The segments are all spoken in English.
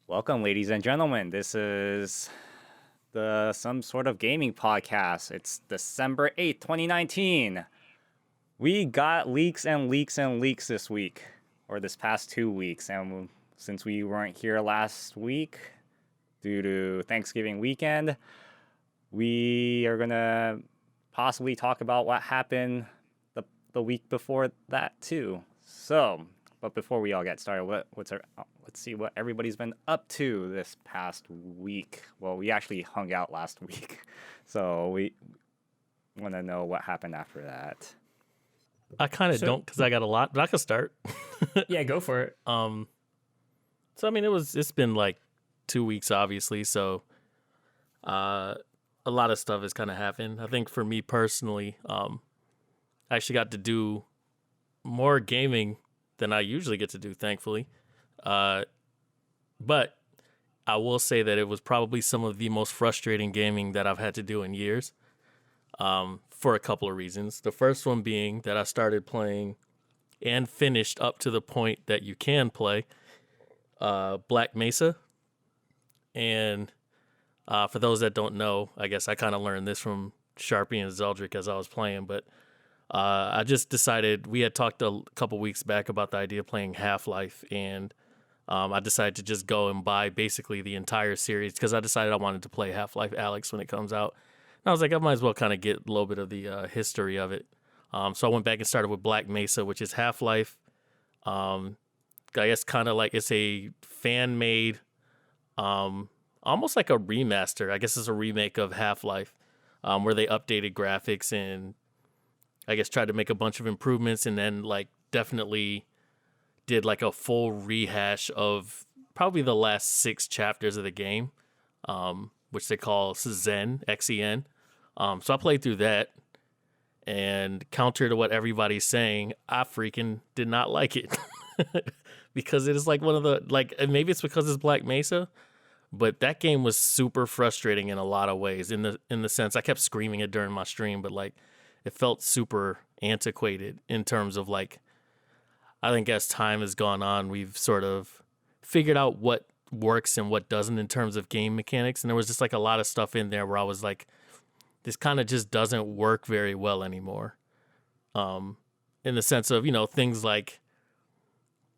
Welcome, ladies and gentlemen. This is the Some Sort of Gaming podcast. It's December 8th, 2019. We got leaks and leaks and leaks this week, or this past 2 weeks. And since we weren't here last week due to Thanksgiving weekend, we are going to possibly talk about what happened the week before that too. But before we all get started, let's see what everybody's been up to this past week. Well, we actually hung out last week, so we want to know what happened after that. I kind of don't because I got a lot, but I can start. Yeah, go for it. So I mean, it's been like 2 weeks, obviously. So, a lot of stuff has kind of happened. I think for me personally, I actually got to do more gaming than I usually get to do, thankfully. But I will say that it was probably some of the most frustrating gaming that I've had to do in years, for a couple of reasons. The first one being that I started playing and finished up to the point that you can play Black Mesa. And for those that don't know, I guess I kind of learned this from Sharpie and Zeldrick as I was playing, but I just decided, we had talked a couple weeks back about the idea of playing Half-Life, and I decided to just go and buy basically the entire series because I decided I wanted to play Half-Life Alyx when it comes out. And I was like, I might as well kind of get a little bit of the history of it. So I went back and started with Black Mesa, which is Half-Life. I guess kind of like it's a fan-made, almost like a remaster. I guess it's a remake of Half-Life, where they updated graphics and I guess tried to make a bunch of improvements, and then like definitely did like a full rehash of probably the last 6 chapters of the game, which they call Xen, Xen. So I played through that, and counter to what everybody's saying, I freaking did not like it because it is like one of the, like, maybe it's because it's Black Mesa, but that game was super frustrating in a lot of ways. In the sense, I kept screaming it during my stream, but like, it felt super antiquated in terms of like, I think as time has gone on, we've sort of figured out what works and what doesn't in terms of game mechanics. And there was just like a lot of stuff in there where I was like, this kind of just doesn't work very well anymore. In the sense of, things like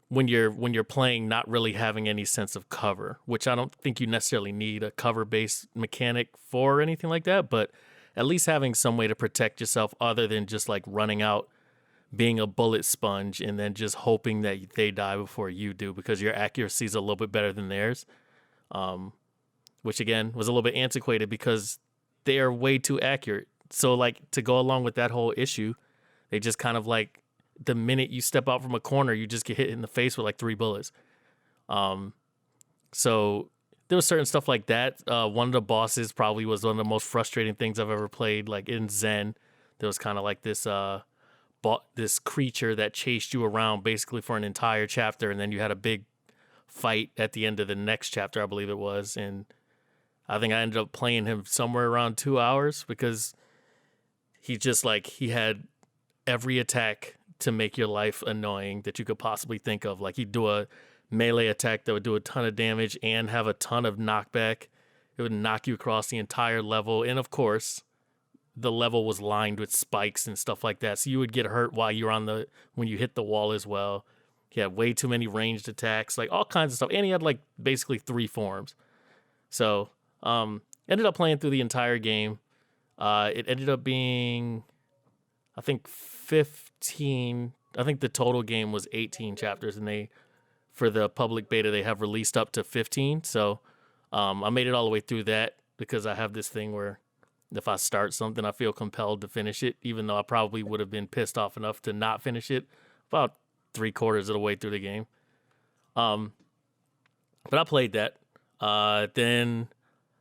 when you're playing, not really having any sense of cover, which I don't think you necessarily need a cover-based mechanic for or anything like that, but at least having some way to protect yourself other than just like running out, being a bullet sponge, and then just hoping that they die before you do because your accuracy is a little bit better than theirs. Which again was a little bit antiquated because they are way too accurate. So like, to go along with that whole issue, they just kind of like, the minute you step out from a corner, you just get hit in the face with like 3 bullets. So there was certain stuff like that. One of the bosses probably was one of the most frustrating things I've ever played. Like in Zen, there was kind of like this this creature that chased you around basically for an entire chapter, and then you had a big fight at the end of the next chapter, I believe it was. And I think I ended up playing him somewhere around 2 hours because he just like, he had every attack to make your life annoying that you could possibly think of. Like, he'd do a melee attack that would do a ton of damage and have a ton of knockback. It would knock you across the entire level. And of course, the level was lined with spikes and stuff like that. So you would get hurt while you're when you hit the wall as well. He had way too many ranged attacks, like all kinds of stuff. And he had like basically 3 forms. So, ended up playing through the entire game. It ended up being, I think 15, I think the total game was 18 chapters, and for the public beta, they have released up to 15. So I made it all the way through that because I have this thing where if I start something, I feel compelled to finish it, even though I probably would have been pissed off enough to not finish it about 3/4 of the way through the game. But I played that. Then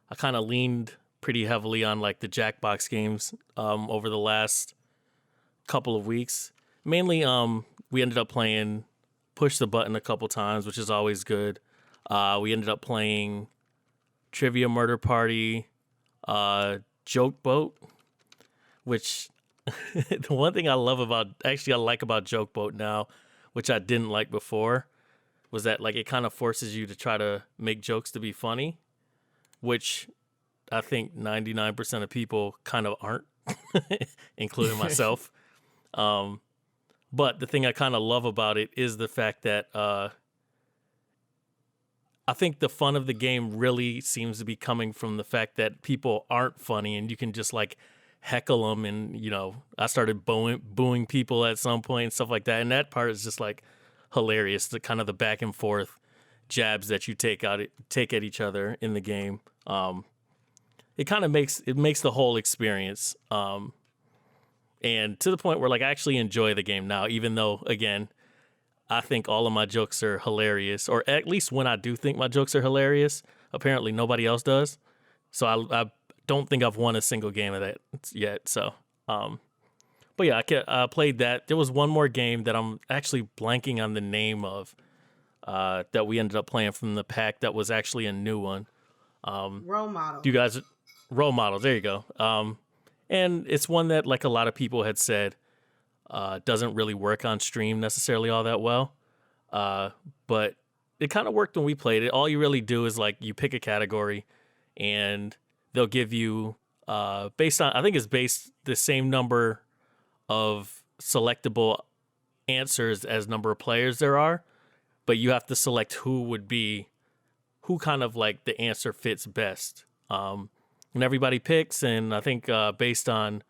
I kind of leaned pretty heavily on like the Jackbox games over the last couple of weeks. Mainly, we ended up playing Push the Button a couple times, which is always good. We ended up playing Trivia Murder Party, Joke Boat, which the one thing I like about Joke Boat now, which I didn't like before, was that like it kind of forces you to try to make jokes to be funny, which I think 99% of people kind of aren't, including myself. But the thing I kind of love about it is the fact that I think the fun of the game really seems to be coming from the fact that people aren't funny and you can just like heckle them. And, you know, I started booing people at some point and stuff like that. And that part is just like hilarious, the kind of the back and forth jabs that you take at each other in the game. It kind of makes the whole experience. And to the point where like I actually enjoy the game now, even though, again, I think all of my jokes are hilarious, or at least when I do think my jokes are hilarious, apparently nobody else does. So I don't think I've won a single game of that yet. So, but yeah, I played that. There was one more game that I'm actually blanking on the name of that we ended up playing from the pack that was actually a new one. Role model. You guys, role models. There you go. And it's one that like a lot of people had said doesn't really work on stream necessarily all that well. But it kind of worked when we played it. All you really do is like you pick a category and they'll give you based on, I think it's based the same number of selectable answers as number of players there are, but you have to select who kind of like the answer fits best. And everybody picks, and I think based on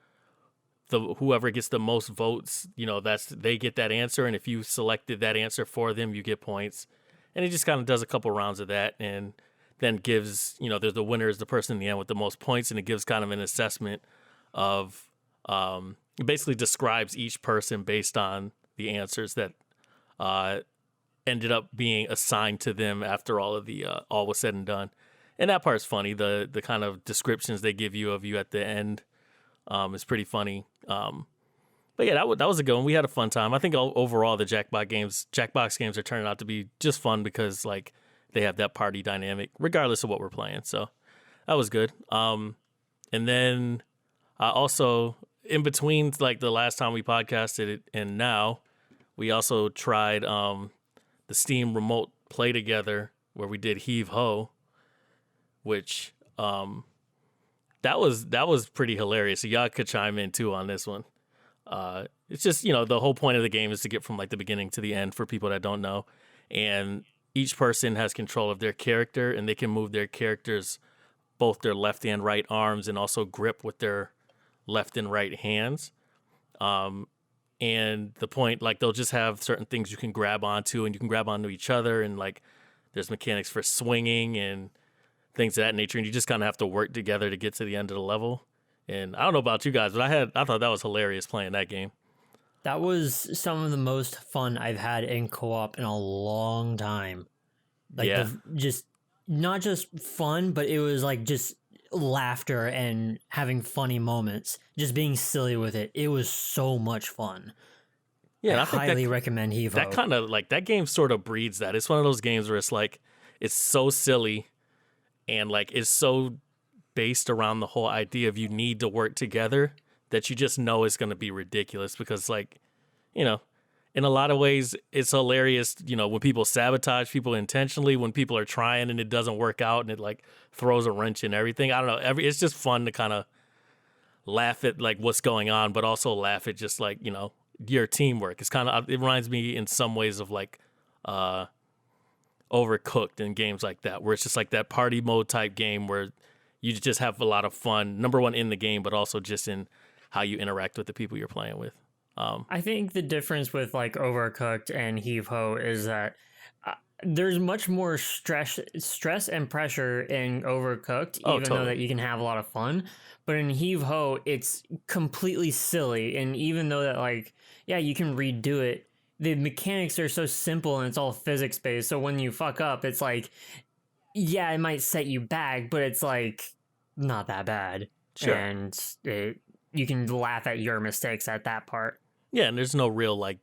whoever gets the most votes, you know, they get that answer. And if you selected that answer for them, you get points. And it just kind of does a couple rounds of that, and then gives, you know, there's the winner is the person in the end with the most points, and it gives kind of an assessment of it basically describes each person based on the answers that ended up being assigned to them after all was said and done. And that part's funny. The kind of descriptions they give you of you at the end is pretty funny. But yeah, that was a good one. We had a fun time. I think overall the Jackbox games are turning out to be just fun because like they have that party dynamic regardless of what we're playing. So that was good. And then I also, in between like the last time we podcasted it and now, we also tried the Steam Remote Play Together where we did Heave Ho, which that was pretty hilarious. So y'all could chime in too on this one. It's just, you know, the whole point of the game is to get from like the beginning to the end for people that don't know. And each person has control of their character, and they can move their characters, both their left and right arms, and also grip with their left and right hands. And the point, like they'll just have certain things you can grab onto, and you can grab onto each other. And like there's mechanics for swinging and things of that nature, and you just kind of have to work together to get to the end of the level. And I don't know about you guys, but I thought that was hilarious playing that game. That was some of the most fun I've had in co-op in a long time. Like, yeah. Just not just fun, but it was like just laughter and having funny moments, just being silly with it. It was so much fun. Yeah, I highly recommend Heave Ho. That kind of like that game sort of breeds that. It's one of those games where it's like it's so silly, and like it's so based around the whole idea of you need to work together that you just know it's going to be ridiculous because, like, you know, in a lot of ways it's hilarious, you know, when people sabotage people intentionally, when people are trying and it doesn't work out and it like throws a wrench in everything. I don't know. It's just fun to kind of laugh at like what's going on, but also laugh at just like, you know, your teamwork. It's kind of, it reminds me in some ways of like Overcooked and games like that, where it's just like that party mode type game where you just have a lot of fun, number one in the game, but also just in how you interact with the people you're playing with. I think the difference with like Overcooked and Heave Ho is that there's much more stress and pressure in Overcooked, even though that you can have a lot of fun. But in Heave Ho, it's completely silly, and even though that like, yeah, you can redo it, the mechanics are so simple and it's all physics based. So when you fuck up, it's like, yeah, it might set you back, but it's like not that bad. Sure. And you can laugh at your mistakes at that part. Yeah, and there's no real like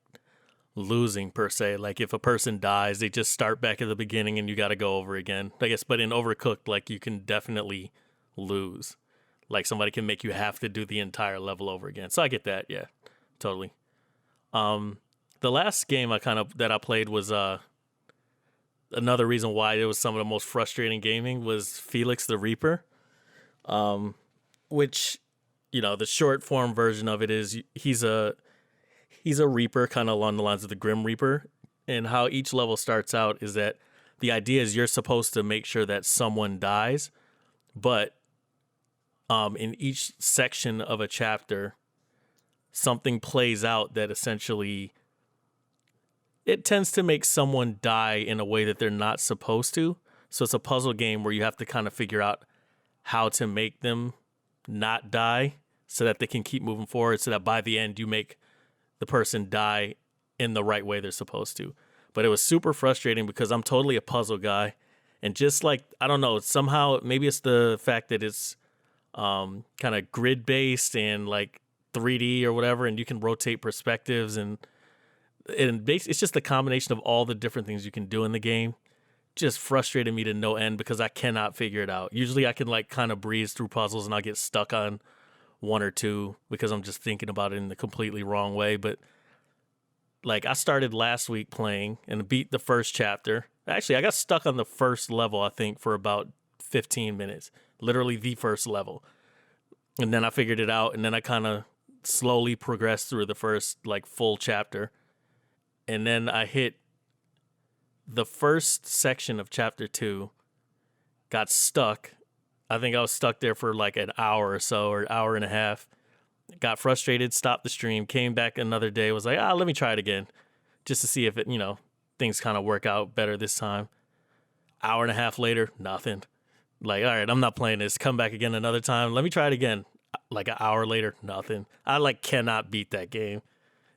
losing per se. Like if a person dies, they just start back at the beginning and you got to go over again, I guess. But in Overcooked, like you can definitely lose. Like somebody can make you have to do the entire level over again. So I get that. Yeah, totally. The last game that I played was another reason why it was some of the most frustrating gaming was Felix the Reaper, which, you know, the short form version of it is he's a Reaper, kind of along the lines of the Grim Reaper, and how each level starts out is that the idea is you're supposed to make sure that someone dies, but in each section of a chapter, something plays out that essentially it tends to make someone die in a way that they're not supposed to. So it's a puzzle game where you have to kind of figure out how to make them not die so that they can keep moving forward, so that by the end you make the person die in the right way they're supposed to. But it was super frustrating because I'm totally a puzzle guy. And just like, I don't know, somehow maybe it's the fact that it's kind of grid based and like 3D or whatever, and you can rotate perspectives, and it's just the combination of all the different things you can do in the game just frustrated me to no end because I cannot figure it out. Usually I can like kind of breeze through puzzles and I'll get stuck on one or two because I'm just thinking about it in the completely wrong way. But like I started last week playing and beat the first chapter. Actually, I got stuck on the first level, I think, for about 15 minutes, literally the first level. And then I figured it out, and then I kind of slowly progressed through the first like full chapter. And then I hit the first section of chapter 2, got stuck. I think I was stuck there for like an hour or so, or an hour and a half. Got frustrated, stopped the stream, came back another day, was like, let me try it again just to see if it, things kind of work out better this time. Hour and a half later, nothing. Like, all right, I'm not playing this. Come back again another time. Let me try it again. Like an hour later, nothing. I like cannot beat that game.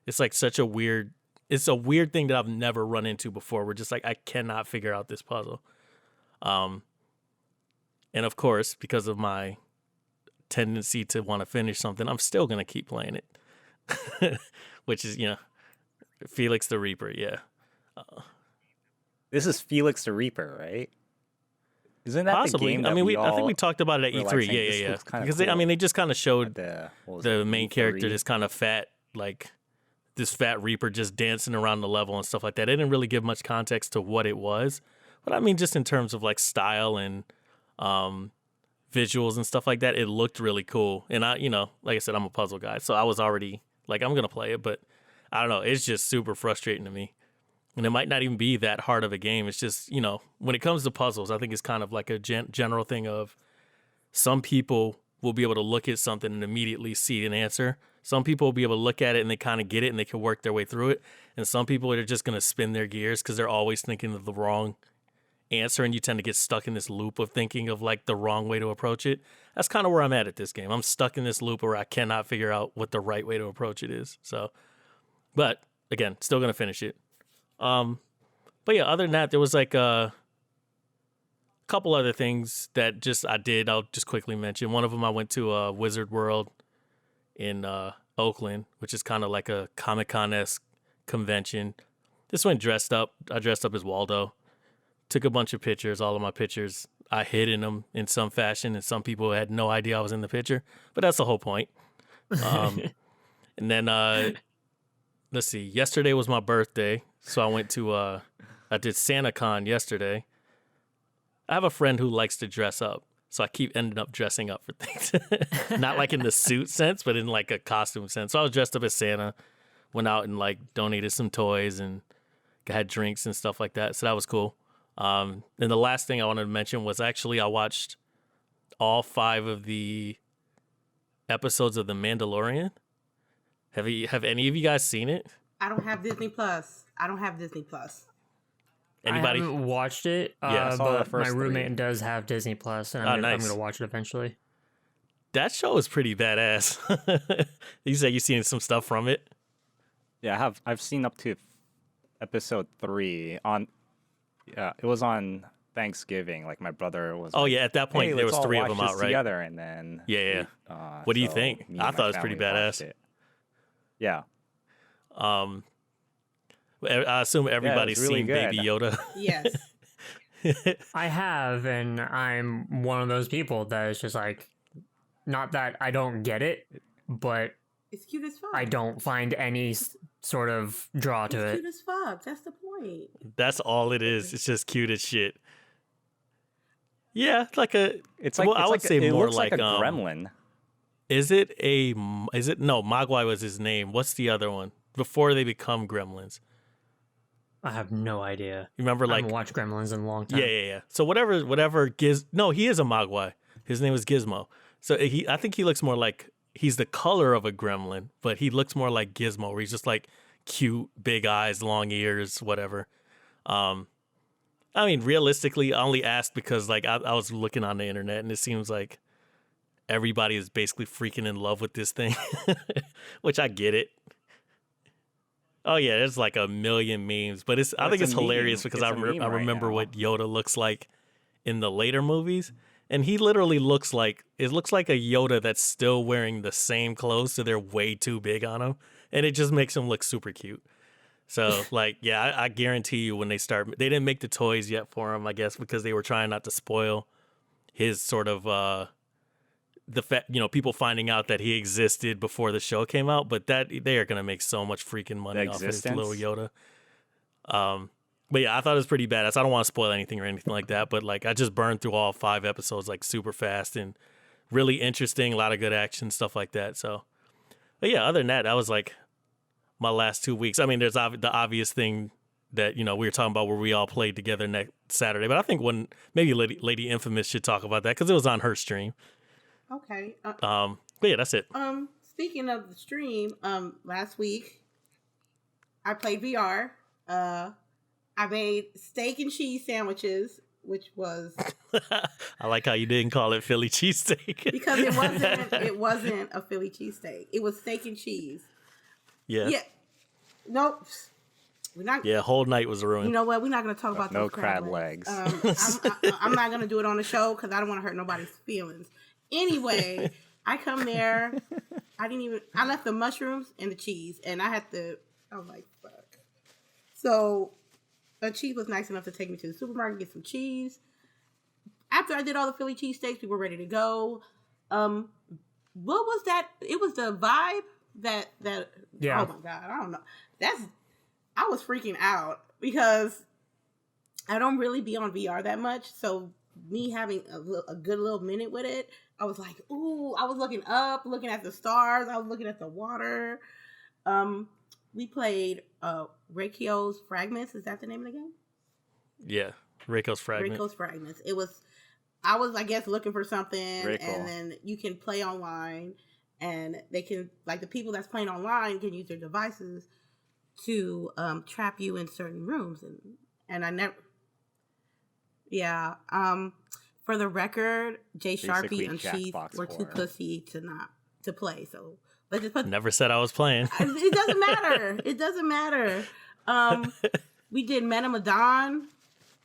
It's like it's a weird thing that I've never run into before. We're just like, I cannot figure out this puzzle. And of course, because of my tendency to want to finish something, I'm still going to keep playing it, which is, Felix the Reaper. Yeah. This is Felix the Reaper, right? Isn't that possibly the game? I think we talked about it at E3. Like yeah. Because cool. they just kind of showed the main character, E3? this kind of fat, like this fat Reaper just dancing around the level and stuff like that. They didn't really give much context to what it was, but I mean, just in terms of like style and visuals and stuff like that, it looked really cool. And I, like I said, I'm a puzzle guy, so I was already like, I'm gonna play it, but I don't know, it's just super frustrating to me. And it might not even be that hard of a game. It's just, when it comes to puzzles, I think it's kind of like a general thing of some people will be able to look at something and immediately see an answer. Some people will be able to look at it and they kind of get it and they can work their way through it. And some people are just going to spin their gears because they're always thinking of the wrong answer. And you tend to get stuck in this loop of thinking of like the wrong way to approach it. That's kind of where I'm at this game. I'm stuck in this loop where I cannot figure out what the right way to approach it is. So, but again, still going to finish it. But yeah, other than that, there was like a couple other things that I did. I'll just quickly mention. One of them, I went to Wizard World in Oakland, which is kind of like a Comic-Con-esque convention. This went dressed up. I dressed up as Waldo. Took a bunch of pictures. All of my pictures, I hid in them in some fashion, and some people had no idea I was in the picture. But that's the whole point. And then, let's see. Yesterday was my birthday. So I went to, I did SantaCon yesterday. I have a friend who likes to dress up. So I keep ending up dressing up for things. Not like in the suit sense, but in like a costume sense. So I was dressed up as Santa, went out and like donated some toys and had drinks and stuff like that. So that was cool. And the last thing I wanted to mention was actually I watched all 5 of the episodes of The Mandalorian. Have any of you guys seen it? I don't have Disney Plus. Anybody? I haven't watched it, Yeah, I saw the but first my 3. roommate does have Disney Plus, and I'm nice. going to watch it eventually. That show is pretty badass. You say you've seen some stuff from it? Yeah, I've seen up to episode 3 on. Yeah, it was on Thanksgiving. Like my brother was. Oh like, yeah, at that point hey, there was let's all 3 of watch them this out, right? Together, and then Yeah. What do you think? I thought it was pretty badass. Yeah. I assume everybody's really seen good. Baby Yoda. Yes. I have, and I'm one of those people that is just like, not that I don't get it, but It's cute as fuck. I don't find any sort of draw to It's it. cute as fuck. That's the point. That's all it is. It's just cute as shit. Yeah, it's like a. Well, I would say it more looks like a gremlin. Is it no? Mogwai was his name. What's the other one before they become gremlins? I have no idea. You remember, I like, haven't watched Gremlins in a long time. Yeah. So whatever no, he is a Mogwai. His name is Gizmo. So I think he looks more like he's the color of a gremlin, but he looks more like Gizmo, where he's just like cute, big eyes, long ears, whatever. I mean, realistically, I only asked because like I was looking on the internet, and it seems like everybody is basically freaking in love with this thing, which I get it. Oh yeah, there's like a million memes, but I think it's hilarious because I remember what Yoda looks like in the later movies, and he literally looks like a Yoda that's still wearing the same clothes, so they're way too big on him, and it just makes him look super cute. So like, yeah, I guarantee you when they didn't make the toys yet for him, I guess, because they were trying not to spoil his sort of the fact, people finding out that he existed before the show came out, but that they are going to make so much freaking money off his little Yoda. But yeah, I thought it was pretty badass. I don't want to spoil anything or anything like that, but like I just burned through all 5 episodes like super fast and really interesting, a lot of good action, stuff like that. So, but yeah, other than that, that was like my last 2 weeks. I mean, there's the obvious thing that, we were talking about where we all played together next Saturday, but I think maybe LadyInfamous should talk about that because it was on her stream. Okay. But yeah, that's it. Speaking of the stream, last week I played VR. I made steak and cheese sandwiches, which was I like how you didn't call it Philly cheesesteak. because it wasn't a Philly cheesesteak. It was steak and cheese. Yeah. Yeah. Nope. We're not. Yeah, whole night was ruined. You know what? We're not going to talk about No those crab legs. I'm not going to do it on the show because I don't want to hurt nobody's feelings. Anyway, I come there. I left the mushrooms and the cheese, and I was like, fuck. So, Chief was nice enough to take me to the supermarket, get some cheese. After I did all the Philly cheesesteaks, we were ready to go. What was that? It was the vibe that, yeah. Oh my God, I don't know. I was freaking out because I don't really be on VR that much. So, me having a good little minute with it, I was like, ooh, I was looking up, looking at the stars. I was looking at the water. We played Reikio's Fragments. Is that the name of the game? Yeah, Reiko's Fragments. I was, I guess, looking for something. Very cool. And then you can play online. And they can, like the people that's playing online can use their devices to trap you in certain rooms. And I never... Yeah. For the record, JSharpie and Unsheathed were too pussy to play. So let's just Never said I was playing. It doesn't matter. It doesn't matter. We did Menamadon.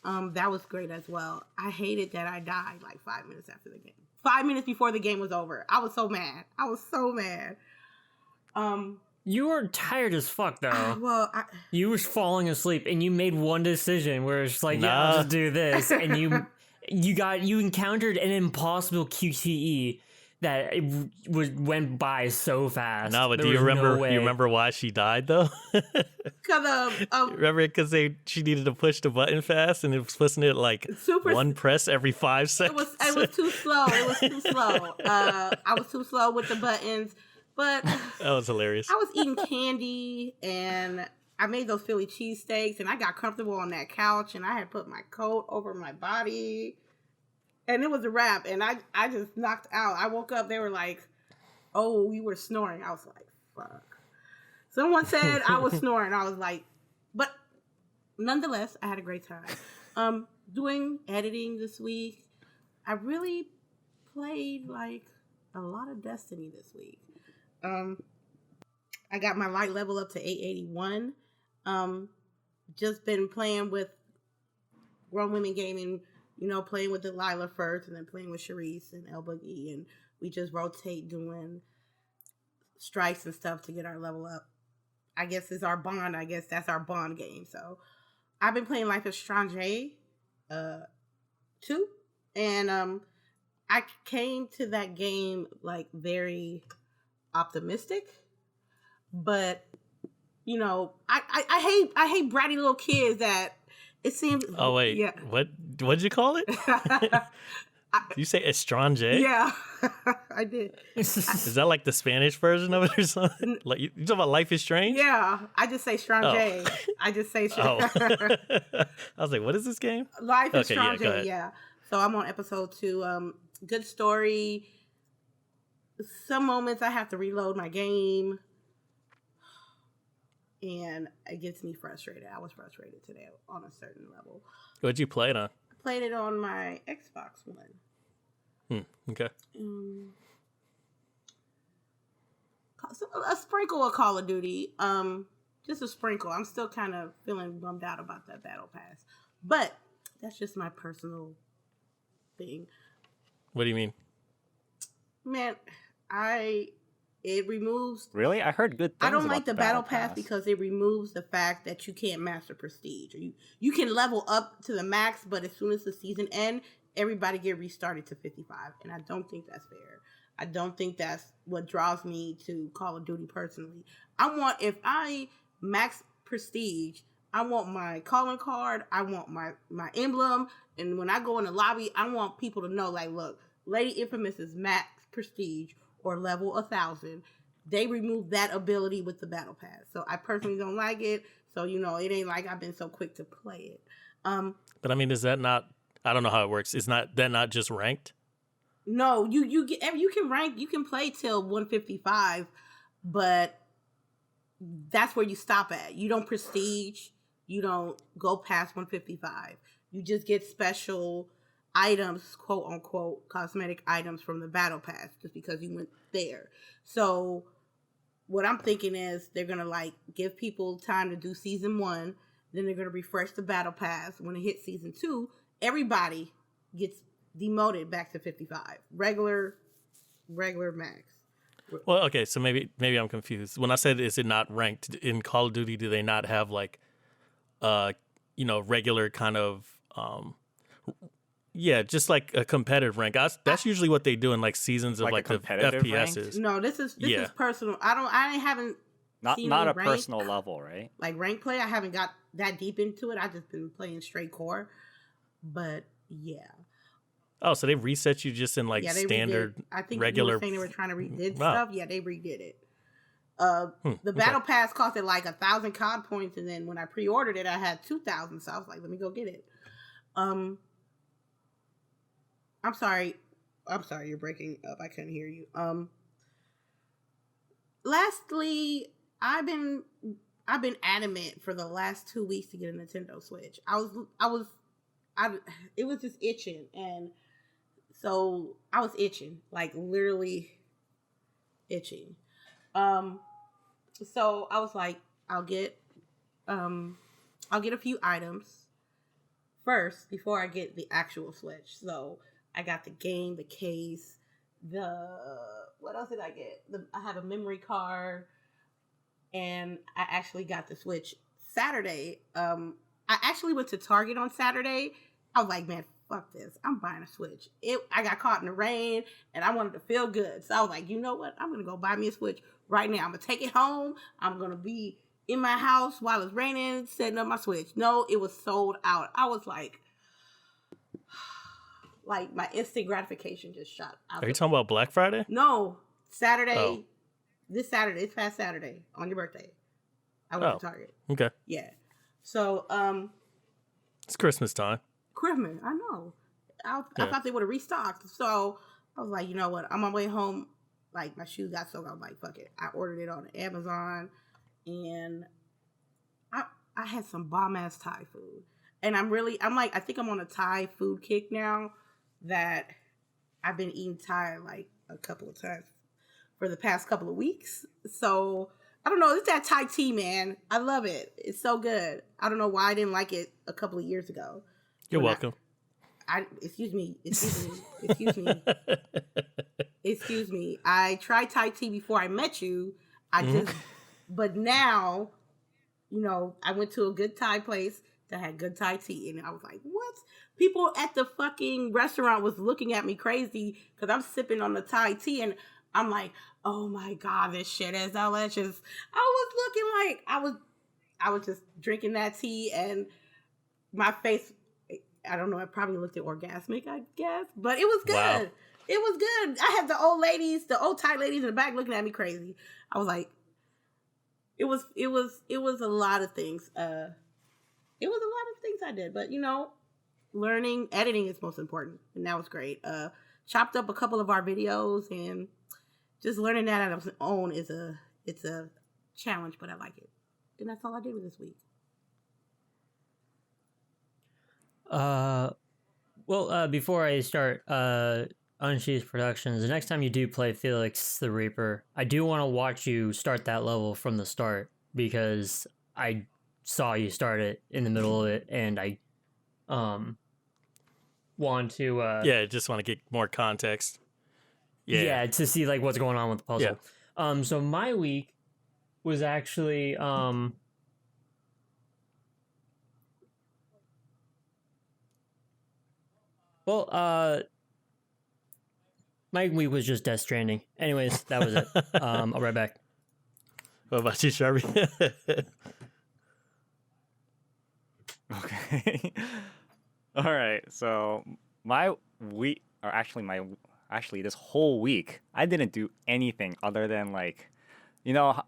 That was great as well. I hated that I died like 5 minutes after the game. 5 minutes before the game was over. I was so mad. You were tired as fuck, though. Well, you were falling asleep, and you made one decision where it's like, yeah, I'll just do this, and you encountered an impossible QTE that went by so fast. No, but do you remember why she died though? Because remember because she needed to push the button fast, and it was pushing it like one press every 5 seconds. It was too slow. I was too slow with the buttons. But that was hilarious. I was eating candy, and I made those Philly cheesesteaks, and I got comfortable on that couch, and I had put my coat over my body, and it was a wrap, and I just knocked out. I woke up, they were like, oh, you were snoring. I was like, fuck. Someone said I was snoring. I was like, but nonetheless, I had a great time. Doing editing this week, I really played like a lot of Destiny this week. I got my light level up to 881. Just been playing with Grown Women Gaming, playing with Delilah first and then playing with Sharice and El Boogie, and we just rotate doing strikes and stuff to get our level up. I guess it's our bond. I guess that's our bond game. So I've been playing Life is Strange 2, and I came to that game like very optimistic but you know, I hate bratty little kids that it seems. Oh wait, yeah. What'd you call it? Did you say estrange? Yeah, I did. Is that like the Spanish version of it or something? Like you talking about Life is Strange? Yeah, I just say strange. Oh. I just say Oh. I was like, what is this game? Life is Okay, yeah, strange. go ahead. Yeah. So I'm on episode 2. Good story. Some moments I have to reload my game, and it gets me frustrated. I was frustrated today on a certain level. What'd you play it on? I played it on my Xbox One. Okay. A sprinkle of Call of Duty. Just a sprinkle. I'm still kind of feeling bummed out about that battle pass, but that's just my personal thing. What do you mean? Man, it removes. Really? I heard good things. I don't about like the battle pass because it removes the fact that you can't master prestige. Or you can level up to the max, but as soon as the season ends, everybody get restarted to 55, and I don't think that's fair. I don't think that's what draws me to Call of Duty personally. If I max prestige, I want my calling card, I want my emblem, and when I go in the lobby, I want people to know, like, look, LadyInfamous is max prestige or level 1,000. They removed that ability with the battle pass, so I personally don't like it. So it ain't like I've been so quick to play it. But I mean, is that not? I don't know how it works. Is that not just ranked? No, you can rank, you can play till 155, but that's where you stop at. You don't prestige, you don't go past 155. You just get special items, quote unquote, cosmetic items from the battle pass just because you went there. So what I'm thinking is they're gonna like give people time to do season 1, then they're gonna refresh the battle pass. When it hits season 2, everybody gets demoted back to 55. Regular max. Well, okay, so maybe I'm confused. When I said is it not ranked in Call of Duty, do they not have like regular kind of just like a competitive rank? That's usually what they do in like seasons of like the FPSs. Ranked? No, this is personal. I haven't seen not a rank, personal level, right? Like rank play, I haven't got that deep into it. I've just been playing straight core. But yeah. Oh, so they reset you just in like standard, I think regular. You were saying they were trying to redid stuff. Yeah, they redid it. The battle pass costed like 1,000 COD points, and then when I pre-ordered it, I had 2,000. So I was like, let me go get it. I'm sorry, you're breaking up. I couldn't hear you. Lastly, I've been adamant for the last 2 weeks to get a Nintendo Switch. It was just itching, and so I was itching, like literally itching. So I was like, I'll get a few items first before I get the actual Switch. So I got the game, the case, what else did I get? I have a memory card, and I actually got the Switch Saturday. I actually went to Target on Saturday. I was like, man, fuck this. I'm buying a Switch. I got caught in the rain, and I wanted to feel good. So I was like, you know what? I'm going to go buy me a Switch right now. I'm going to take it home. I'm going to be in my house while it's raining, setting up my Switch. No, it was sold out. I was like my instant gratification just shot out. Are you talking about Black Friday? No, Saturday. Oh. This past Saturday, on your birthday. I went to Target. Okay. Yeah. So, it's Christmas time. Christmas, I know. I thought they would have restocked. So I was like, you know what? On my way home, like my shoes got soaked. I'm like, fuck it. I ordered it on Amazon, and I had some bomb ass Thai food. And I think I'm on a Thai food kick now that I've been eating Thai like a couple of times for the past couple of weeks. So I don't know. It's that Thai tea, man. I love it. It's so good. I don't know why I didn't like it a couple of years ago. You're welcome. Excuse me. Excuse me. I tried Thai tea before I met you. But now, I went to a good Thai place that had good Thai tea, and I was like, what? People at the fucking restaurant was looking at me crazy because I'm sipping on the Thai tea, and I'm like, oh my god, this shit is delicious. I was looking like I was just drinking that tea, and my face, I don't know, it probably looked orgasmic, I guess, but it was good. Wow. It was good. I had the old tight ladies in the back looking at me crazy. I was like, it was a lot of things. It was a lot of things I did, but learning editing is most important, and that was great. Chopped up a couple of our videos, and just learning that on its own it's a challenge, but I like it, and that's all I did with this week. Well, before I start, UnsheathedProductions, the next time you do play Felix the Reaper, I do want to watch you start that level from the start, because I saw you start it in the middle of it, and I want to just want to get more context. Yeah, to see like what's going on with the puzzle. Yeah. So my week was actually my week was just Death Stranding. Anyways, that was it. I'll be right back. What about you, Sharpie? Okay. All right. So my week, or actually this whole week, I didn't do anything other than so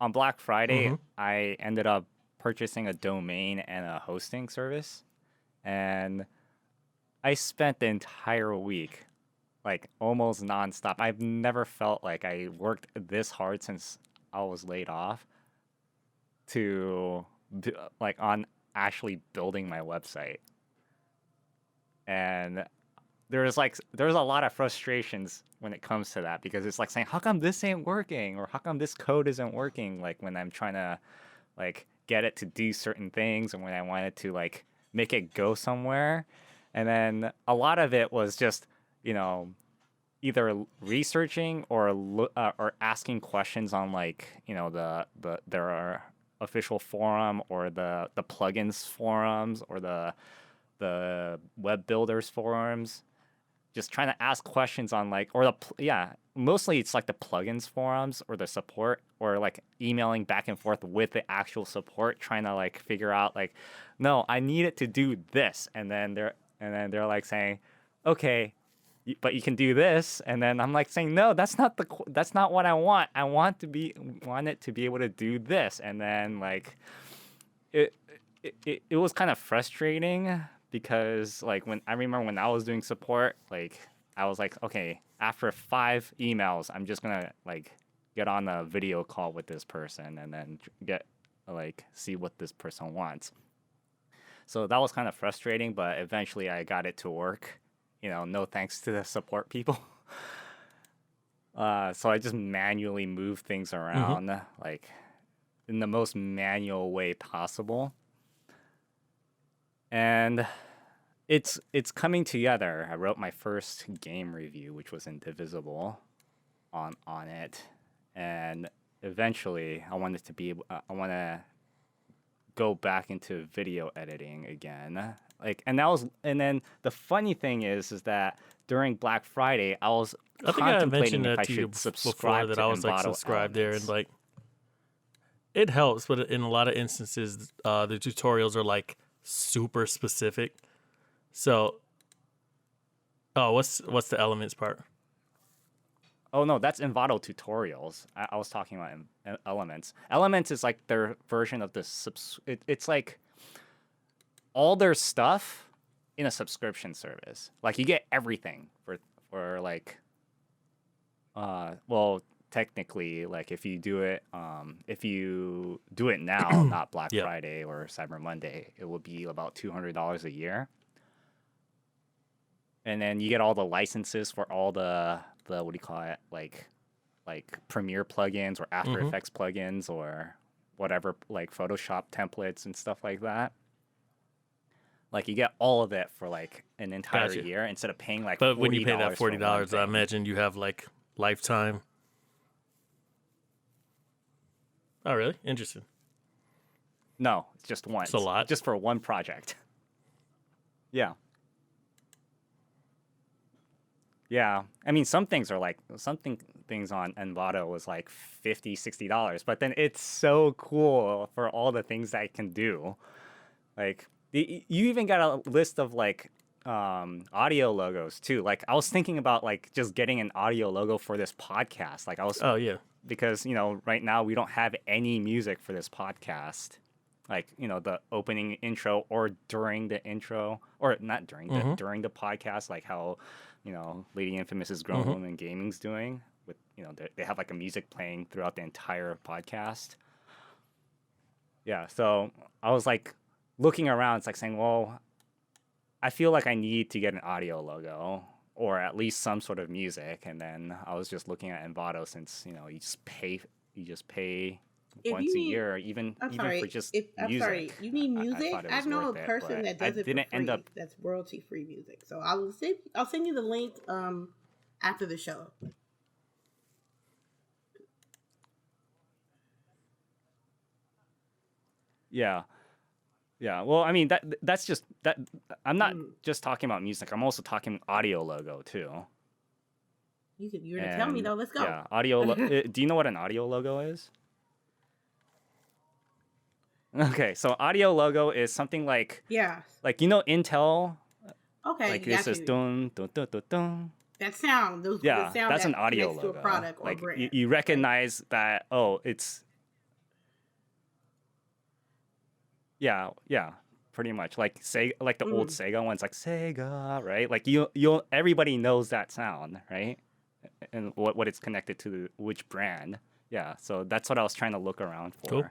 on Black Friday, I ended up purchasing a domain and a hosting service, and I spent the entire week almost nonstop. I've never felt like I worked this hard since I was laid off on actually building my website. And there's a lot of frustrations when it comes to that, because it's saying, how come this ain't working, or how come this code isn't working, when I'm trying to get it to do certain things, and when I wanted to make it go somewhere. And then a lot of it was just either researching or asking questions on their official forum, or the plugins forums, or the web builders forums, just trying to ask questions on mostly it's the plugins forums or the support, or emailing back and forth with the actual support, trying to figure out no, I need it to do this, and then they're saying, okay, but you can do this, and then I'm saying, no, that's not what I want. I want it to be able to do this, and then it was kind of frustrating, because when I remember when I was doing support, I was okay, after 5 emails, I'm just gonna get on a video call with this person, and then get see what this person wants. So that was kind of frustrating, but eventually I got it to work. No thanks to the support people. So I just manually move things around, in the most manual way possible. And it's coming together. I wrote my first game review, which was Indivisible, on it, and eventually I want to go back into video editing again. And then the funny thing is that during Black Friday, I was contemplating if I should subscribe that to I was Envato subscribed Elements. there, and it helps, but in a lot of instances, the tutorials are super specific. So, what's the Elements part? Oh no, that's Envato tutorials. I was talking about Elements. Elements is their version of the it's all their stuff in a subscription service. You get everything for well, technically, if you do it now, not Black Friday or Cyber Monday, it will be about $200 a year. And then you get all the licenses for all the what do you call it, Premiere plugins or After Effects plugins, or whatever, Photoshop templates and stuff like that. You get all of it for an entire year, instead of paying But when you pay that $40, I imagine you have lifetime. Oh, really? Interesting. No, it's just once. It's a lot. Just for one project. Yeah. Yeah, I mean, things on Envato was like $50-$60, but then it's so cool for all the things that it can do. Like, you even got a list of like audio logos too. Like, I was thinking about like just getting an audio logo for this podcast. Like, Oh yeah. because right now we don't have any music for this podcast. Like, the opening intro or during the intro, or not during during the podcast, like how Lady Infamous is Grown Woman Gaming's doing with they have like a music playing throughout the entire podcast. Yeah, so I was like looking around, it's like saying, well, I feel like I need to get an audio logo or at least some sort of music. And then I was just looking at Envato, since you just pay once a year, even for just music. I'm sorry, you need music. I know a person that does it for free. That's royalty free music. So I'll send you the link after the show. Yeah. Yeah. Well, I mean that's just that. I'm not just talking about music. I'm also talking audio logo too. You're gonna tell me though. Let's go. Yeah, audio. Do you know what an audio logo is? Okay, so audio logo is something like Intel. Okay, like this is dun dun dun dun dun. That sound. That's an audio logo. To a product or like brand. you recognize that. Oh, it's. Yeah, pretty much like like the old Sega ones, like Sega, right? Like you'll everybody knows that sound, right? And what it's connected to, which brand. Yeah, so that's what I was trying to look around for. Cool.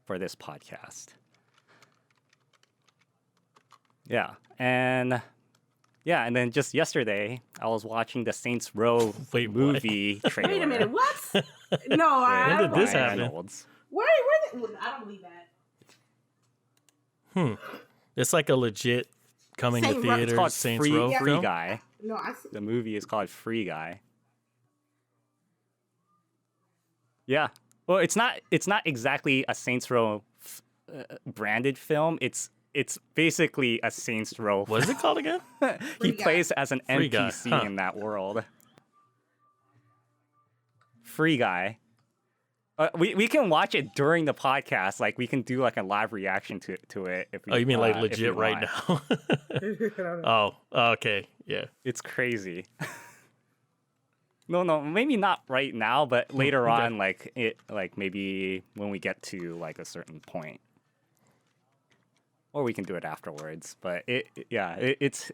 For this podcast. Yeah, and then just yesterday I was watching the Saints Row movie trailer. Wait a minute, what? No, when did this happen? Where I don't believe that. It's like a legit coming to theaters. It's called Saints Row Free film? Guy. No, the movie is called Free Guy. Yeah. Well, it's not exactly a Saints Row branded film. It's basically a Saints Row. What is it called again? He plays as an Free NPC Guy. in that world. Free Guy. We can watch it during the podcast. Like we can do like a live reaction to it. If we, you mean like legit right now? Oh, okay, yeah. It's crazy. No, maybe not right now, but later on, like maybe when we get to like a certain point, or we can do it afterwards. But it's.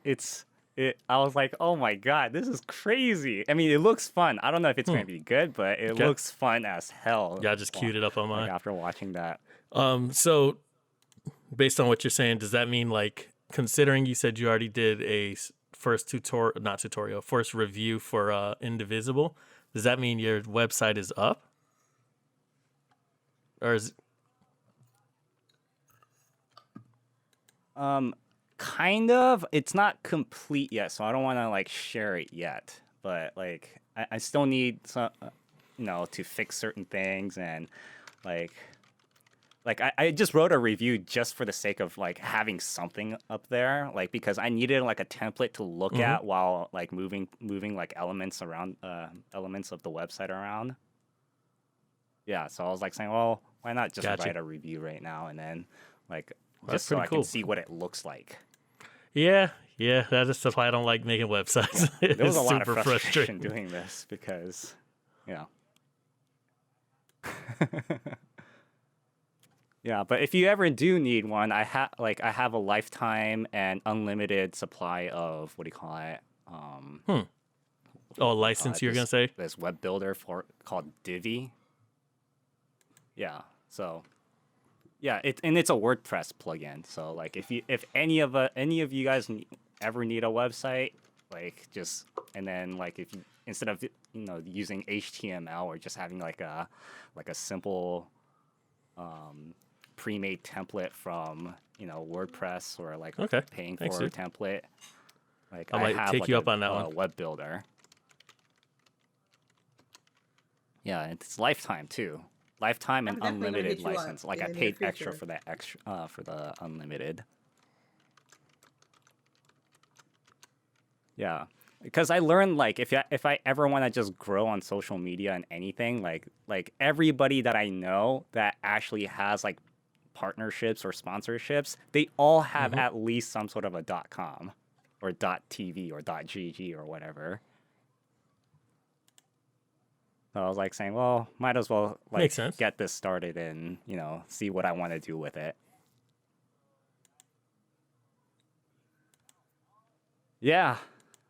I was like, oh my god, this is crazy. I mean, it looks fun. I don't know if it's going to be good, but it looks fun as hell. Yeah, I just queued it up on mine. After watching that. So, based on what you're saying, does that mean like, considering you said you already did a first review for Indivisible, does that mean your website is up? Or is kind of. It's not complete yet, so I don't want to like share it yet. But like, I still need some, to fix certain things, and like I just wrote a review just for the sake of like having something up there, like because I needed like a template to look at while like moving like elements around, elements of the website around. Yeah, so I was like saying, well, why not just write a review right now, and then like just so I can see what it looks like. Yeah, that is stuff I don't like making websites. There was a lot of frustration doing this because, yeah, but if you ever do need one, I have a lifetime and unlimited supply of what do you call it? License you're gonna say? This web builder called Divi. Yeah, so. Yeah, it's a WordPress plugin. So like if any of you guys ever need a website, like just and then like if you, instead of using HTML or just having like a simple pre-made template from WordPress or like paying for a template, like I might take you up on that one. Web builder. Yeah, it's lifetime too. Lifetime and unlimited license. Like I paid extra for that for the unlimited. Yeah, because I learned like if I ever want to just grow on social media and anything, like everybody that I know that actually has like partnerships or sponsorships, they all have at least some sort of a .com or .tv or .gg or whatever. So I was like saying, well, might as well like Makes sense. get this started and see what I want to do with it. Yeah.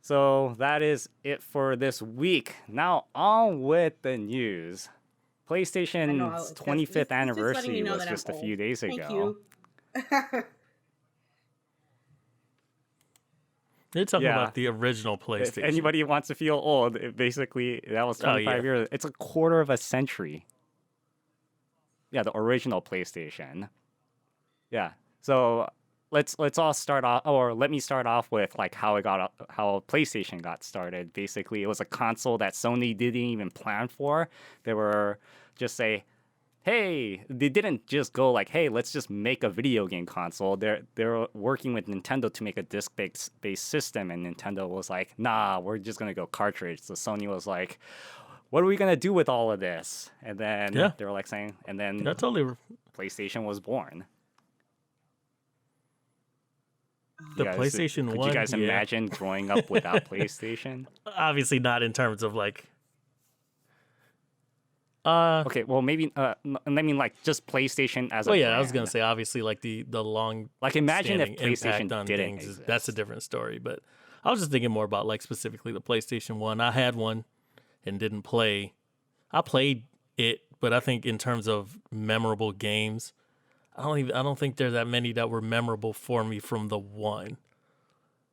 So that is it for this week. Now on with the news. PlayStation's 25th anniversary was just a few days ago. Thank you. You're talking about the original PlayStation. If anybody wants to feel old, basically that was 25 years. It's a quarter of a century. Yeah, the original PlayStation. Yeah. So let's all start off, or let me start off with like how PlayStation got started. Basically, it was a console that Sony didn't even plan for. They were just they didn't just go like, hey, let's just make a video game console. They're working with Nintendo to make a disc-based system, and Nintendo was like, nah, we're just gonna go cartridge. So Sony was like, what are we gonna do with all of this? And then they were like saying, and then PlayStation was born. The PlayStation 1. Could you guys imagine growing up without PlayStation? Obviously not in terms of like. Okay, well maybe. I mean, like just PlayStation as a. Oh yeah, brand. I was gonna say obviously like the long. Like imagine if PlayStation on didn't things exist. that's a different story. But I was just thinking more about like specifically the PlayStation 1. I had one and didn't play. I played it, but I think in terms of memorable games, I don't think there's that many that were memorable for me from the one.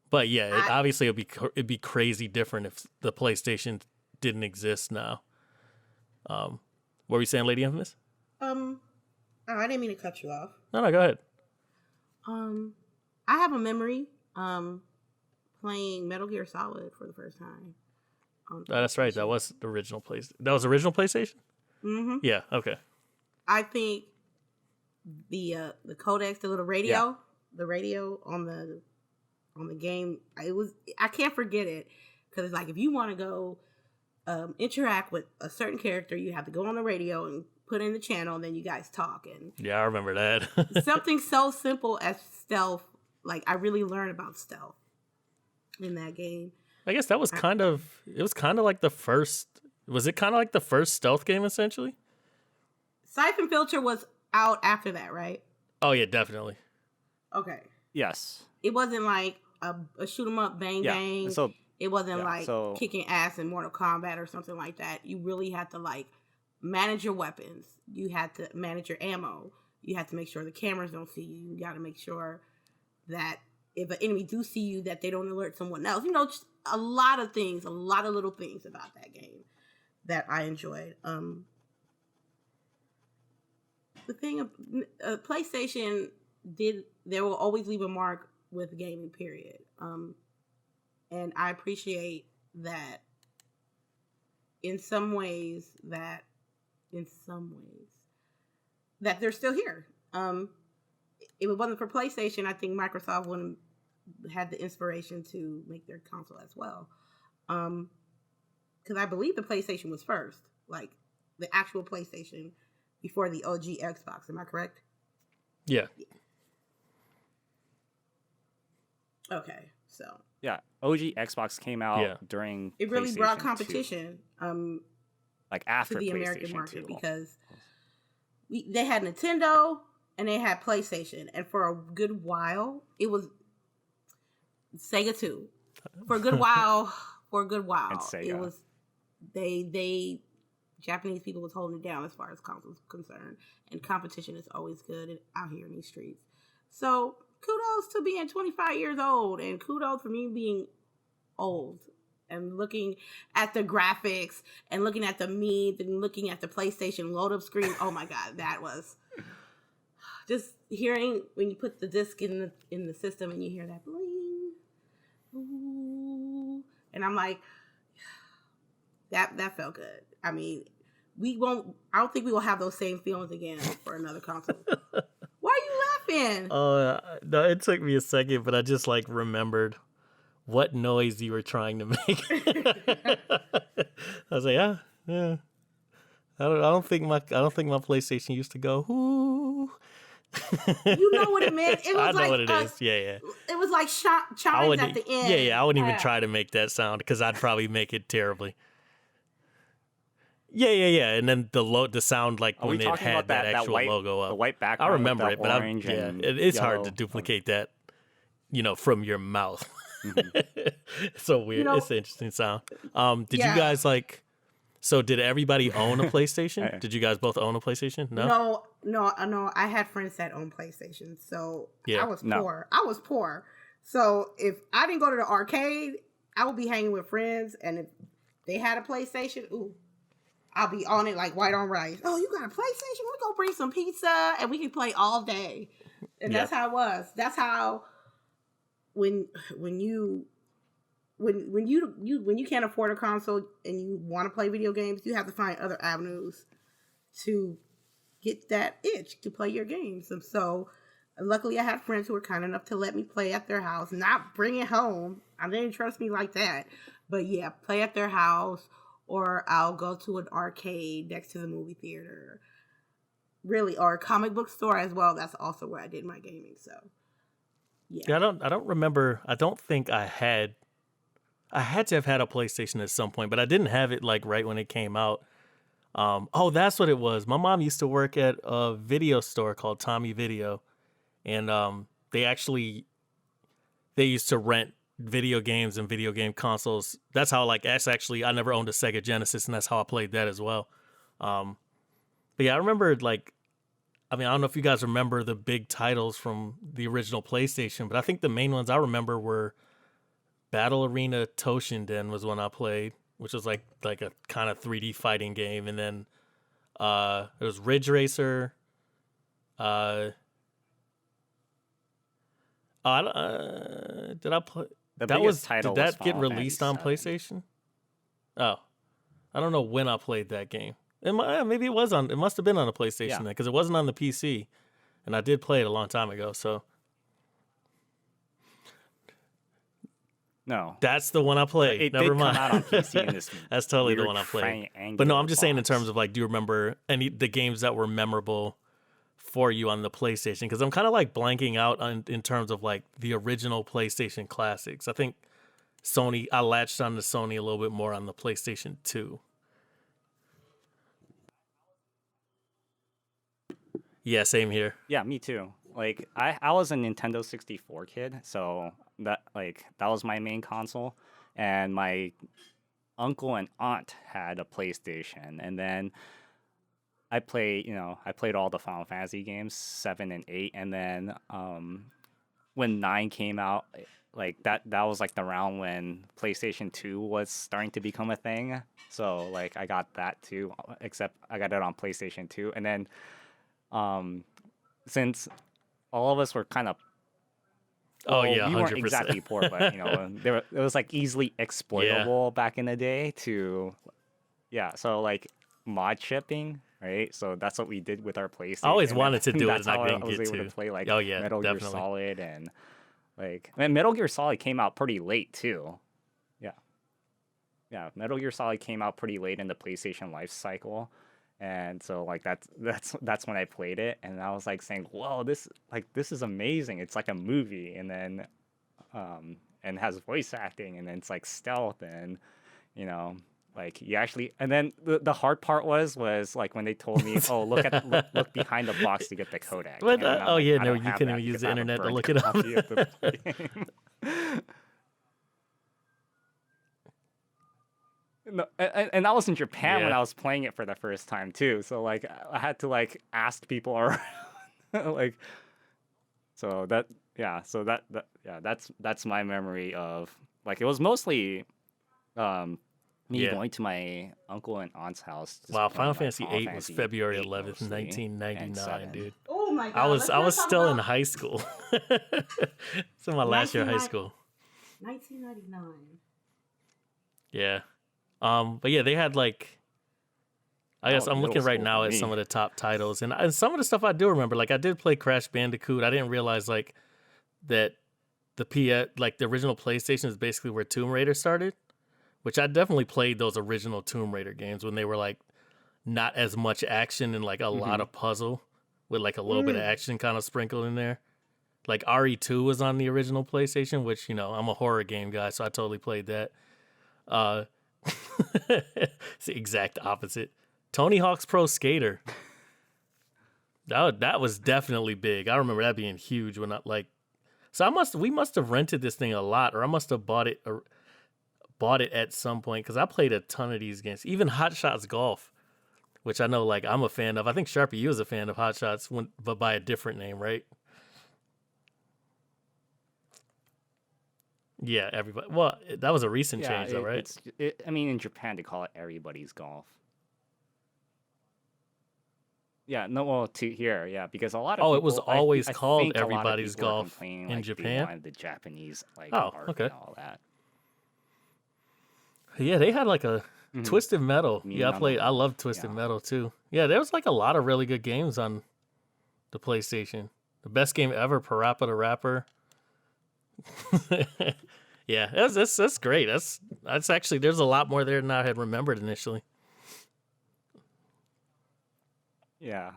But yeah, obviously it'd be crazy different if the PlayStation didn't exist now. What were you saying, Lady Infamous? Oh, I didn't mean to cut you off. No, go ahead. I have a memory playing Metal Gear Solid for the first time. That's right. That was the original PlayStation. That was original PlayStation? Mm-hmm. Yeah, okay. I think the codex, the little radio, the radio on the game, I can't forget it, because it's like if you want to go interact with a certain character, you have to go on the radio and put in the channel, and then you guys talk. And yeah, I remember that. something so simple as stealth, like I really learned about stealth in that game. I guess that was kind of like the first. Was it kind of like the first stealth game essentially? Siphon Filter was out after that, right? Oh yeah, definitely. Okay. Yes. It wasn't like a shoot 'em up bang bang. So it wasn't kicking ass in Mortal Kombat or something like that. You really had to like manage your weapons. You had to manage your ammo. You had to make sure the cameras don't see you. You got to make sure that if an enemy do see you, that they don't alert someone else. Just a lot of things, a lot of little things about that game that I enjoyed. The thing of PlayStation they will always leave a mark with gaming, period. And I appreciate that in some ways that they're still here. If it wasn't for PlayStation, I think Microsoft wouldn't have had the inspiration to make their console as well. Because I believe the PlayStation was first, like the actual PlayStation, before the OG Xbox. Am I correct? Yeah. Okay, so. Yeah, OG Xbox came out during. It really brought competition. Like after to the PlayStation American market 2. Because they had Nintendo and they had PlayStation, and for a good while it was Sega too. For a good while, And Sega. it was they Japanese people was holding it down as far as consoles concerned, and competition is always good out here in these streets. So kudos to being 25 years old, and kudos for me being old and looking at the graphics and looking at the memes and looking at the PlayStation load up screen. Oh my God, that was just hearing when you put the disc in the system and you hear that bling, ooh, and I'm like, that felt good. I mean, I don't think we will have those same feelings again for another console. Why are you laughing? No, it took me a second, but I just like remembered what noise you were trying to make. I was like, yeah. I don't think my PlayStation used to go, "Ooh." You know what it meant? It was I know like what it is. Yeah. It was like chimes at the end. Yeah. I wouldn't even try to make that sound because I'd probably make it terribly. Yeah. And then the sound like when it had that actual logo up. The white background. I remember it, but it's yellow. hard to duplicate that, from your mouth. Mm-hmm. It's so weird. It's an interesting sound. Did you guys like? So did everybody own a PlayStation? Did you guys both own a PlayStation? No. I had friends that owned PlayStation, so I was poor. So if I didn't go to the arcade, I would be hanging with friends, and if they had a PlayStation, I'll be on it like white on rice. Oh, you got a PlayStation? We go bring some pizza, and we can play all day. And that's how it was. That's how when you can't afford a console and you want to play video games, you have to find other avenues to get that itch to play your games. And so luckily I had friends who were kind enough to let me play at their house, not bring it home. I didn't trust me like that. But yeah, play at their house, or I'll go to an arcade next to the movie theater. Really, or a comic book store as well. That's also where I did my gaming. So yeah. I don't remember. I don't think I had to have had a PlayStation at some point, but I didn't have it like right when it came out. That's what it was. My mom used to work at a video store called Tommy Video, and they used to rent video games and video game consoles. That's how I never owned a Sega Genesis, and that's how I played that as well. But yeah, I remember I don't know if you guys remember the big titles from the original PlayStation, but I think the main ones I remember were Battle Arena Toshinden was one I played, which was like a kind of 3D fighting game, and then it was Ridge Racer. Did I play? Did that get released on PlayStation? Oh, I don't know when I played that game. It must have been on the PlayStation then, because it wasn't on the PC, and I did play it a long time ago. So no, that's the one I played. It Never did mind. come out on PC in this That's totally the one I played. But no, I'm just saying in terms of do you remember any the games that were memorable for you on the PlayStation? Because I'm kind of blanking out in terms of the original PlayStation classics. I think I latched on to Sony a little bit more on the PlayStation 2. Yeah, same here. Yeah, me too. I was a Nintendo 64 kid, so that was my main console, and my uncle and aunt had a PlayStation, and then I played all the Final Fantasy games, 7 and 8, and then when 9 came out, that was the round when PlayStation 2 was starting to become a thing. So I got that too, except I got it on PlayStation 2, and then since all of us were kind of we 100%. weren't exactly poor, but it was easily exploitable back in the day so mod shipping, right? So that's what we did with our PlayStation. I always wanted to do it, that's and how I didn't was get able to play definitely. Metal Gear Solid, and Metal Gear Solid came out pretty late too. Yeah, Metal Gear Solid came out pretty late in the PlayStation life cycle. And so that's when I played it, and I was saying, "Whoa, this is amazing! It's like a movie." And then, and has voice acting, and then it's stealth, and you actually. And then the hard part was when they told me, "Oh, look behind the box to get the codec." But you you couldn't even use the internet to look it up. No, and that was in Japan when I was playing it for the first time too. So I had to ask people around, that's my memory of it was mostly me going to my uncle and aunt's house. Wow, Final Fantasy VIII was February 11th, 1999, dude. Oh my god! I was still in high school. It's in my last year of high school. 1999. Yeah. But yeah, they had I guess I'm looking right now at some of the top titles, and some of the stuff I do remember. I did play Crash Bandicoot. I didn't realize that like the original PlayStation is basically where Tomb Raider started, which I definitely played those original Tomb Raider games when they were like not as much action and like a lot of puzzle with like a little bit of action kind of sprinkled in there. Like RE2 was on the original PlayStation, which, you know, I'm a horror game guy, so I totally played that. It's the exact opposite. Tony Hawk's Pro Skater. That was definitely big. I remember that being huge when we must have rented this thing a lot, or I must have bought it at some point, because I played a ton of these games. Even Hot Shots Golf, which I know like I'm a fan of. I think Sharpie, you was a fan of Hot Shots, but by a different name, right? Yeah, everybody. Well, that was a recent change, though, right? I mean, in Japan, they call it everybody's golf. Yeah, no, well, to here, yeah, because a lot of people, it was always I called think a lot of everybody's people are golf complaining, in like, Japan. They wanted the Japanese Oh, art okay. and all that. Yeah, they had like a Twisted Metal. Me, Yeah, none of I them. love Twisted Yeah. Metal too. Yeah, there was like a lot of really good games on the PlayStation. The best game ever, Parappa the Rapper. Yeah, that's great. That's actually, there's a lot more there than I had remembered initially. Yeah.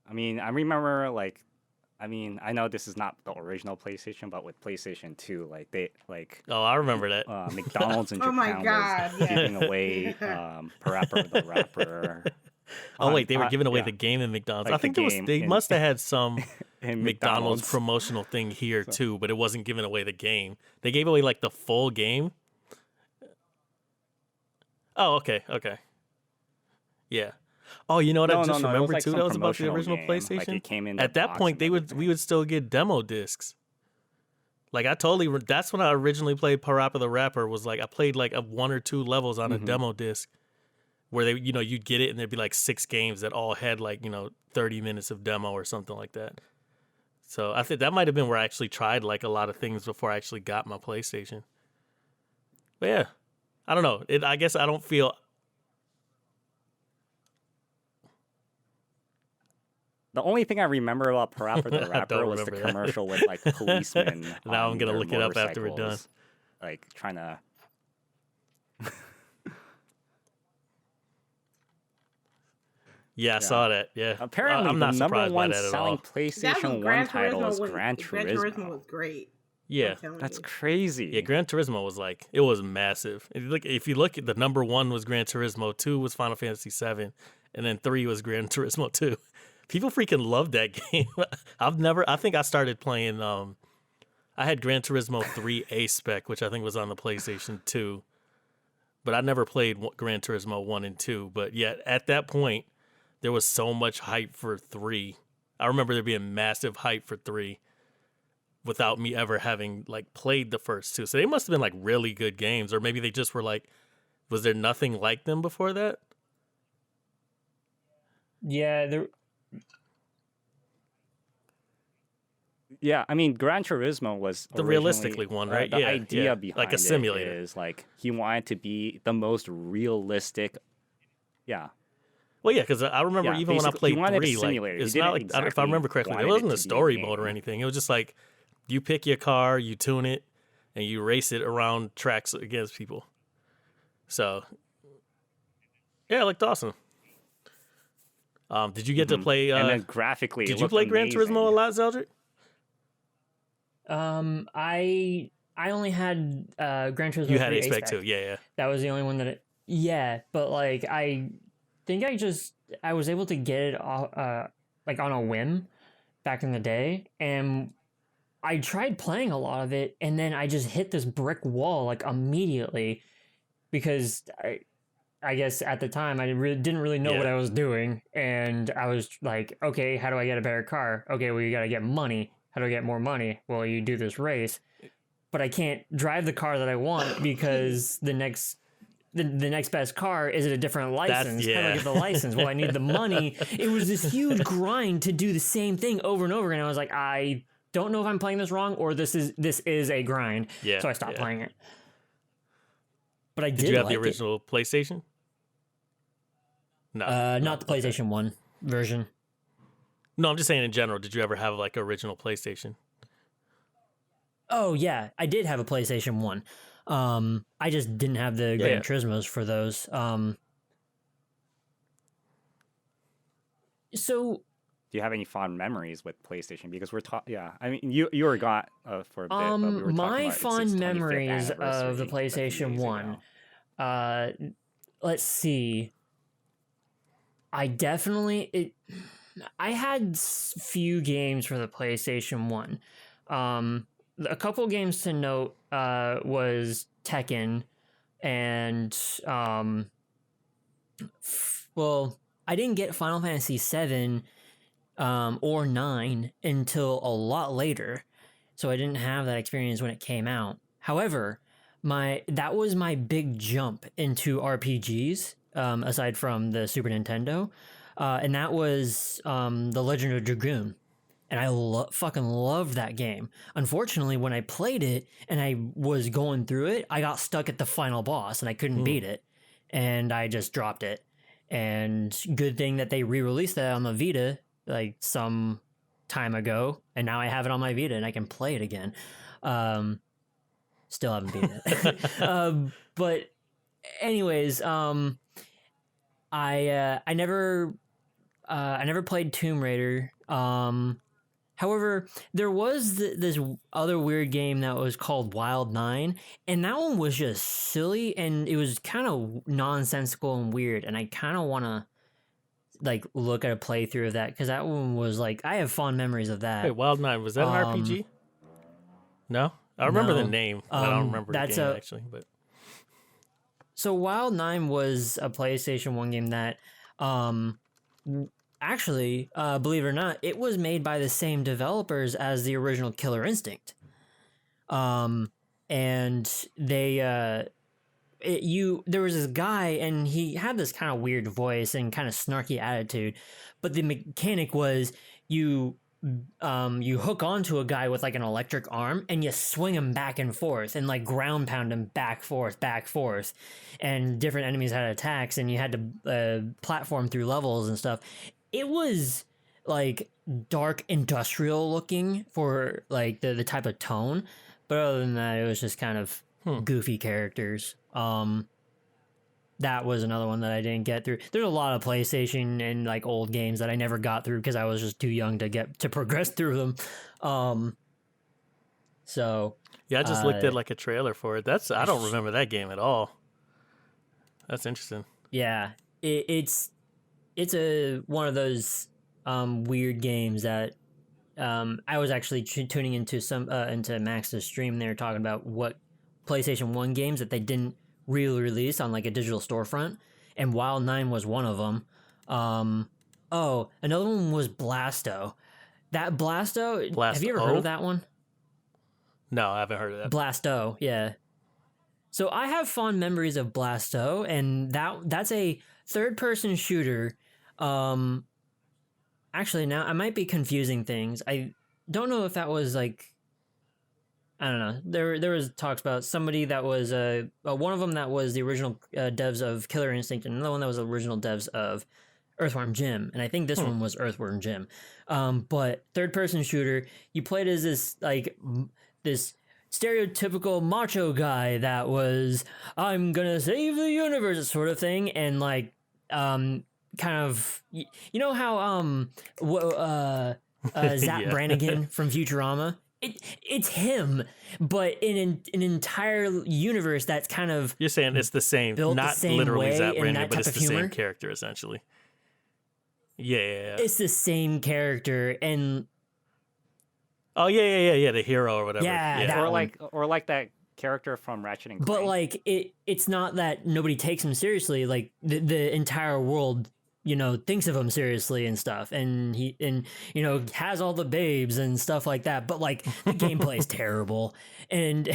I mean, I remember I know this is not the original PlayStation, but with PlayStation 2, Oh, I remember that. McDonald's in Oh Japan my God, was yeah. giving away Parappa the Rapper. Oh wait, they were giving away yeah. the game in McDonald's. Like I think the they game must have had some in McDonald's promotional thing here too, but it wasn't giving away the game. They gave away like the full game. Oh, okay. Yeah. Oh, you know what? I just remembered too. That was about the original PlayStation. Like it came in At that point, we would still get demo discs. Like that's when I originally played Parappa the Rapper. Was like I played like 1 or 2 levels on a demo disc, where they, you know, you'd get it and there'd be like 6 games that all had like, you know, 30 minutes of demo or something like that. So I think that might have been where I actually tried like a lot of things before I actually got my PlayStation. But yeah, I don't know. I guess I don't feel. The only thing I remember about Parappa the Rapper was the commercial with like policemen. Now I'm gonna their look it up after we're done. motorcycles, like trying to. Yeah, I saw that. Yeah, Apparently, I'm the not number surprised by one that at selling all. PlayStation 1 title was Gran Gran Turismo Turismo. was great. Yeah, I'm telling That's you. crazy. yeah. Gran Turismo was like, it was massive. If you look at the number 1 was Gran Turismo, 2 was Final Fantasy 7, and then 3 was Gran Turismo 2. People freaking loved that game. I think I started playing. I had Gran Turismo 3 A Spec, which I think was on the PlayStation 2, but I never played Gran Turismo 1 and 2. But yet at that point, there was so much hype for 3. I remember there being massive hype for 3 without me ever having like played the first 2. So they must have been like really good games, or maybe they just were like, was there nothing like them before that? Yeah, Yeah, I mean, Gran Turismo was The realistically one, right? The Yeah, idea yeah. behind Like a simulator. it is like he wanted to be the most realistic. Yeah, Well, yeah, because I remember Yeah, even when I basically, he played wanted a 3, like simulator. He it's didn't not like if I exactly remember correctly, there wanted it wasn't to a be a story game. mode or anything. It was just like you pick your car, you tune it, and you race it around tracks against people. So yeah, it looked awesome. Did you get to play? and then graphically, Did it you looked play Gran amazing. Turismo a lot, Zeldrick? I only had Gran Turismo. You had 3 A-Spec A-Spec. too, yeah. That was the only one yeah, but like I think I was able to get it like on a whim back in the day, and I tried playing a lot of it, and then I just hit this brick wall like immediately because I guess at the time I didn't really know what I was doing, and I was like, okay, how do I get a better car? Okay, well, you gotta get money. How do I get more money? Well, you do this race, but I can't drive the car that I want because the next best car is at a different license. How do I get the license? Well, I need the money. It was this huge grind to do the same thing over and over again. I was like, I don't know if I'm playing this wrong or this is a grind. Yeah, So I stopped playing it. But I did. Did you have like the original PlayStation? No, not the PlayStation 1 version. No, I'm just saying in general. Did you ever have like original PlayStation? Oh yeah, I did have a PlayStation 1. I just didn't have the Gran Turismos for those. So Do you have any fond memories with PlayStation? Because we're talking, yeah. I mean, you were gone for a bit, but we were talking my about fond its 25th memories of the anniversary a few PlayStation days 1. ago. Let's see. I definitely I had few games for the PlayStation 1. A couple games to note was Tekken and well, I didn't get Final Fantasy 7 or 9 until a lot later. So I didn't have that experience when it came out. However, that was my big jump into RPGs, aside from the Super Nintendo. And that was The Legend of Dragoon. And I fucking loved that game. Unfortunately, when I played it and I was going through it, I got stuck at the final boss and I couldn't beat it. And I just dropped it. And good thing that they re-released that on the Vita like some time ago. And now I have it on my Vita and I can play it again. Still haven't beaten it. But anyways, I never played Tomb Raider. However, there was this other weird game that was called Wild 9, and that one was just silly, and it was kind of nonsensical and weird, and I kind of want to like look at a playthrough of that, because that one was like, I have fond memories of that. Wait, Wild 9, was that an RPG? No? I remember the name, but I don't remember the game actually. But so Wild 9 was a PlayStation 1 game that actually, believe it or not, it was made by the same developers as the original Killer Instinct. And they there was this guy, and he had this kind of weird voice and kind of snarky attitude, but the mechanic was you hook onto a guy with like an electric arm and you swing him back and forth and like ground pound him back forth, and different enemies had attacks and you had to platform through levels and stuff. It was like dark industrial looking for like the type of tone, but other than that, it was just kind of goofy characters. That was another one that I didn't get through. There's a lot of PlayStation and like old games that I never got through because I was just too young to progress through them. So yeah, I just looked at like a trailer for it. I don't remember that game at all. That's interesting. Yeah, it's one of those weird games that I was actually tuning into into Max's stream. They were talking about what PlayStation 1 games that they didn't really release on like a digital storefront, and Wild 9 was one of them. Another one was Blasto. That Blasto, have you ever heard of that one? No, I haven't heard of that. Blasto, yeah. So I have fond memories of Blasto, and that's a third-person shooter. Actually, now I might be confusing things. I don't know if that was like, I don't know. There was talks about somebody that was one of them that was the original devs of Killer Instinct, and another one that was the original devs of Earthworm Jim, and I think this one was Earthworm Jim. But third-person shooter, you played as this stereotypical macho guy that was, I'm gonna save the universe sort of thing, and like kind of, you know how Zap Brannigan from Futurama, it's him, but in an entire universe that's kind of, you're saying it's the same, not literally Zap Brannigan, but it's the same character essentially. Yeah. It's the same character, and oh yeah, the hero or whatever. Yeah. Or like that character from Ratchet and Clank. But like it's not that nobody takes him seriously. Like the entire world, thinks of him seriously and stuff, and he has all the babes and stuff like that. But like the gameplay is terrible, and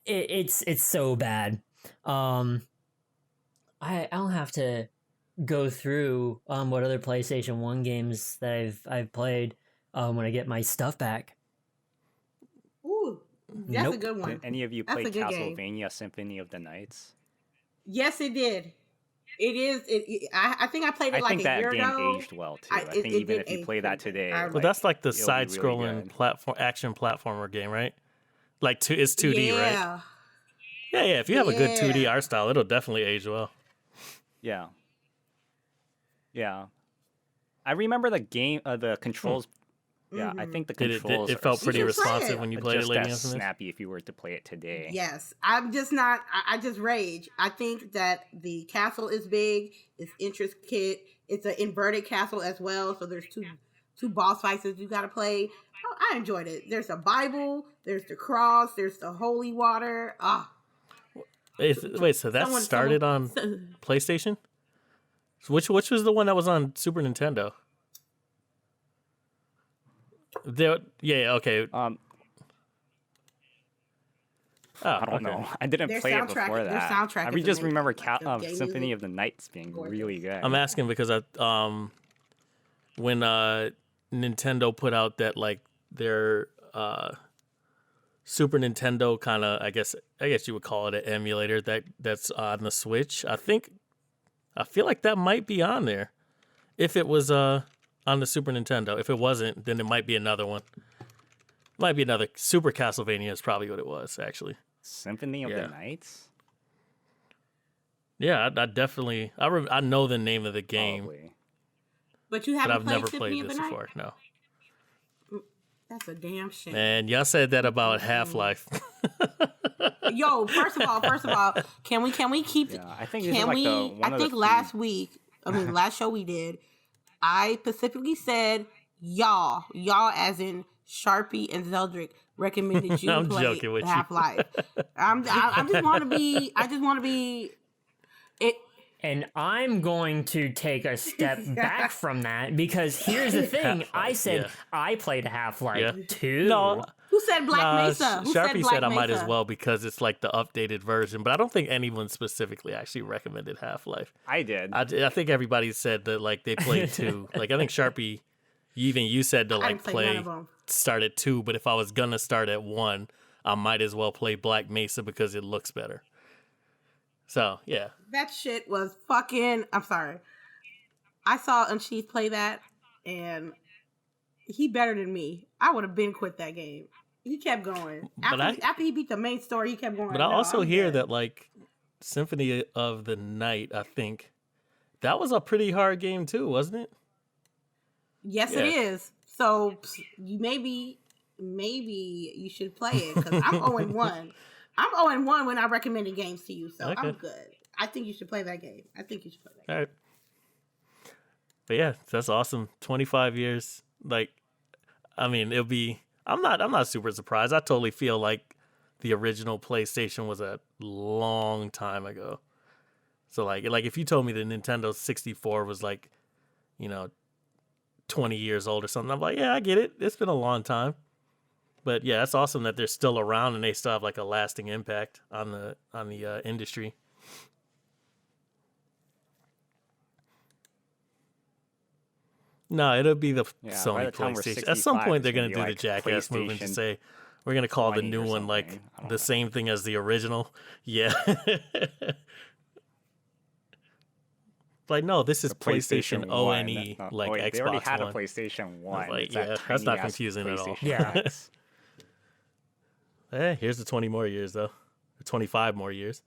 it's so bad. I'll have to go through what other PlayStation 1 games that I've played when I get my stuff back. Ooh, that's a good one. Did any of you play Castlevania Symphony of the Nights? Yes, it did. It is. I think I played it I like think a that year game ago. aged well too. I It think it even did if you age play that pretty good. today, Well, that's like the it'll be really side-scrolling good. platform action platformer game, right? Like it's 2D, right? Yeah. Yeah, yeah. If you have a good 2D Yeah. art style, it'll definitely age well. Yeah. Yeah. I remember the game, the controls. Yeah, I think the Did controls it felt are pretty You should play responsive it. when you played it, just Lady as Infamous? snappy if you were to play it today. Yes, I'm just not. I just rage. I think that the castle is big. It's intricate. It's an inverted castle as well. So there's two boss fights that you got to play. Oh, I enjoyed it. There's a Bible. There's the cross. There's the holy water. Ah, Wait, so that started on PlayStation? So which was the one that was on Super Nintendo? Yeah, okay. I don't know. I didn't Their play it soundtrack- before their that. soundtrack I is just amazing. remember Like, the game Symphony music, of the Night's being gorgeous. really good. I'm asking because when Nintendo put out that like their Super Nintendo kind of I guess you would call it an emulator that's on the Switch. I feel like that might be on there. If it was on the Super Nintendo. If it wasn't, then it might be another one. Might be another Super Castlevania is probably what it was, actually. Symphony of the Nights? Yeah, I definitely I know the name of the game, Probably. But you but haven't I've played never Symphony played of the this Night? before. No. That's a damn shame. And y'all said that about Half-Life. Yo, first of all, can we keep? Yeah, I think this is Can like we? one I of the think few- last show we did, I specifically said y'all as in Sharpie and Zeldrick recommended you I'm play joking with you. Half-Life. I just want to be. It. And I'm going to take a step back from that because here's the thing. I said yeah. I played Half-Life Yeah. 2. No, Who said Black Mesa? Who Sharpie Black said I might Mesa? as well because it's like the updated version, but I don't think anyone specifically actually recommended Half-Life. I did. I think everybody said that like they played 2. Like I think Sharpie, you said to I like didn't play none play of them. start at 2, but if I was gonna start at 1, I might as well play Black Mesa because it looks better. So yeah, That shit was fucking. I'm sorry. I saw Unsheathed play that, and he better than me. I would have been quit that game. He kept going. After he beat the main story, he kept going. but I No, also I'm hear good. that like Symphony of the Night, I think that was a pretty hard game too, wasn't it? Yes, Yeah. it is. So you maybe you should play it because I'm 0-1. I'm 0-1 when I recommended games to you, so I'm Okay. good. I think you should play that game. All right. But yeah, that's awesome. 25 years. Like, I mean, it'll be. I'm not super surprised. I totally feel like the original PlayStation was a long time ago. So like if you told me the Nintendo 64 was like, 20 years old or something, I'm like, yeah, I get it. It's been a long time. But yeah, it's awesome that they're still around and they still have like a lasting impact on the industry. No, it'll be the by Sony the time we're PlayStation. At some 65, point, it's they're gonna gonna be do the like jackass move and PlayStation say we're gonna call the 20 new or one like something. I don't the know. same thing as the original. Yeah. Like no, this is PlayStation one. ONE, No, like wait, Xbox they already had One. a PlayStation 1. like, It's that yeah, that's not tiny-ass confusing at all. PlayStation Yeah. X. Hey, here's the 20 more years though, or 25 more years.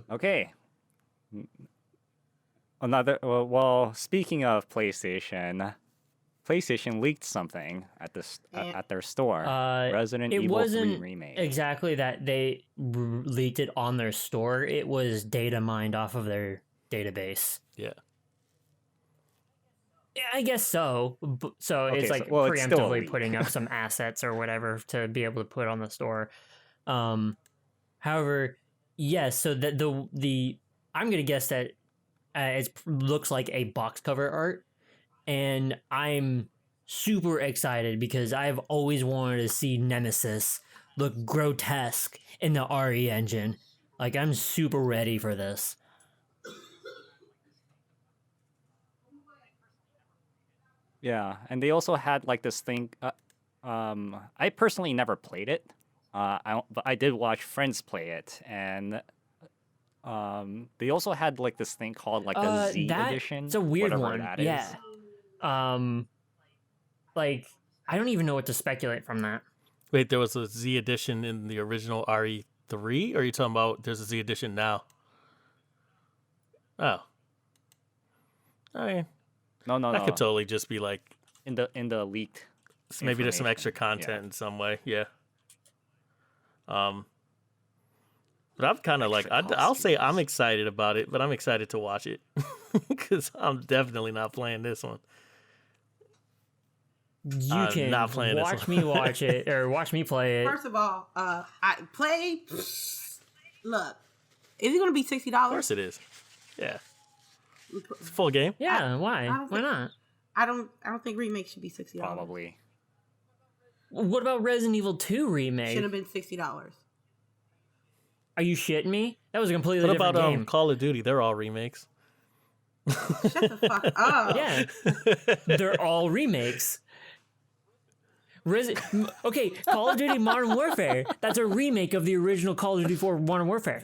Okay. Speaking of PlayStation leaked something at at their store. Resident It Evil 3 wasn't remake. exactly that they leaked it on their store. It was data mined off of their database. Yeah. Yeah, I guess so. So Okay, it's so- like well, it's still a preemptively leak. putting up some assets or whatever to be able to put on the store. However, yes. So that the I'm gonna guess that it looks like a box cover art, and I'm super excited because I've always wanted to see Nemesis look grotesque in the RE engine. Like I'm super ready for this. Yeah, and they also had like this thing. I personally never played it. But I did watch friends play it, and they also had like this thing called like the Z edition. It's a weird whatever one. that Yeah. is. Like I don't even know what to speculate from that. Wait, there was a Z edition in the original RE3, or are you talking about there's a Z edition now? Oh. I mean, No, that could totally just be like in the leaked. maybe there's some extra information. content in some way, yeah. But I'm kind of like I'll say I'm excited about it, but I'm excited to watch it because I'm definitely not playing this one. You can not playing this watch one. me watch it or watch me play it. First of all, I play. Look, is it gonna be $60? Of course it is. Yeah, it's a full game. Yeah, why? Why not? I don't think remakes should be $60. Probably. What about Resident Evil 2 remake? Should have been $60. Are you shitting me? That was a completely What different about game. Call of Duty? They're all remakes. Shut the fuck up. Yeah, they're all remakes. Okay, Call of Duty Modern Warfare. That's a remake of the original Call of Duty 4 Modern Warfare.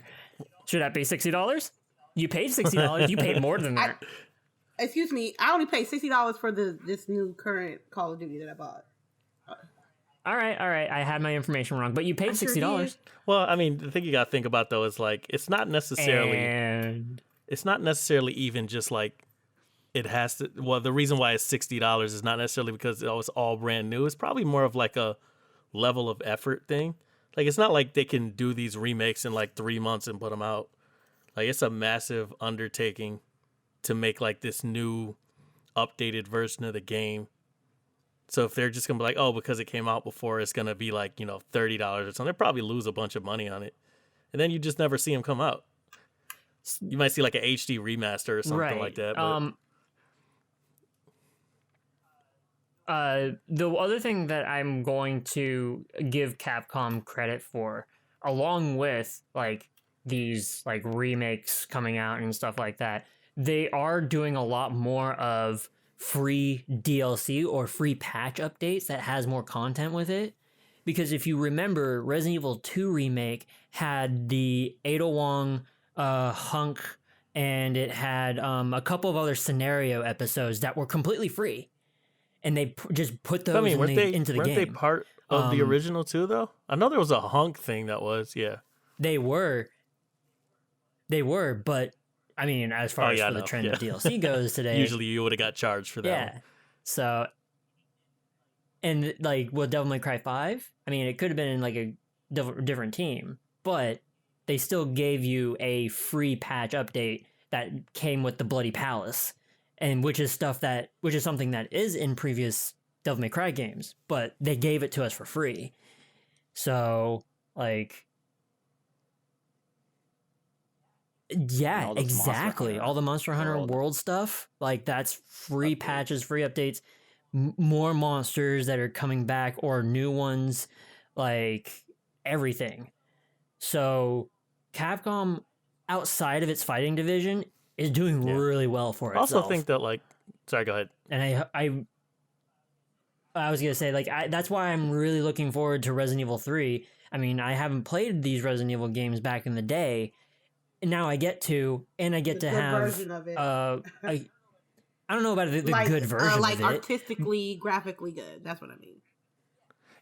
Should that be $60? You paid $60. You paid more than that. Excuse me, I only paid $60 for this new current Call of Duty that I bought. All right. I had my information wrong, but you paid $60. Well, I mean, the thing you got to think about though is like it's not necessarily even just like it has to. Well, the reason why it's $60 is not necessarily because it's all brand new. It's probably more of like a level of effort thing. Like it's not like they can do these remakes in like 3 months and put them out. Like it's a massive undertaking to make like this new updated version of the game. So if they're just gonna be like, oh, because it came out before, it's gonna be like, $30 or something, they'll probably lose a bunch of money on it, and then you just never see them come out. You might see like an HD remaster or something like that. But... the other thing that I'm going to give Capcom credit for, along with like these like remakes coming out and stuff like that, they are doing a lot more of free DLC or free patch updates that has more content with it. Because if you remember, Resident Evil 2 Remake had the Ada Wong hunk, and it had a couple of other scenario episodes that were completely free. And they just put those into the game. Weren't they part of the original too, though? I know there was a hunk thing that was, yeah. They were, but I mean, as far as the trend of DLC goes today, usually you would have got charged for that. Yeah. One. So, and like with Devil May Cry 5, I mean, it could have been in like a different team, but they still gave you a free patch update that came with the Bloody Palace, and which is something that is in previous Devil May Cry games, but they gave it to us for free. So, like, yeah, exactly. All the Monster Hunter World stuff, like that's free patches, free updates, more monsters that are coming back or new ones, like everything. So Capcom, outside of its fighting division, is doing really well for itself. I also think that sorry, go ahead. And I was gonna say that's why I'm really looking forward to Resident Evil 3. I mean, I haven't played these Resident Evil games back in the day. Now I get to have version of it. I don't know about the good version of it. Like artistically, graphically good. That's what I mean.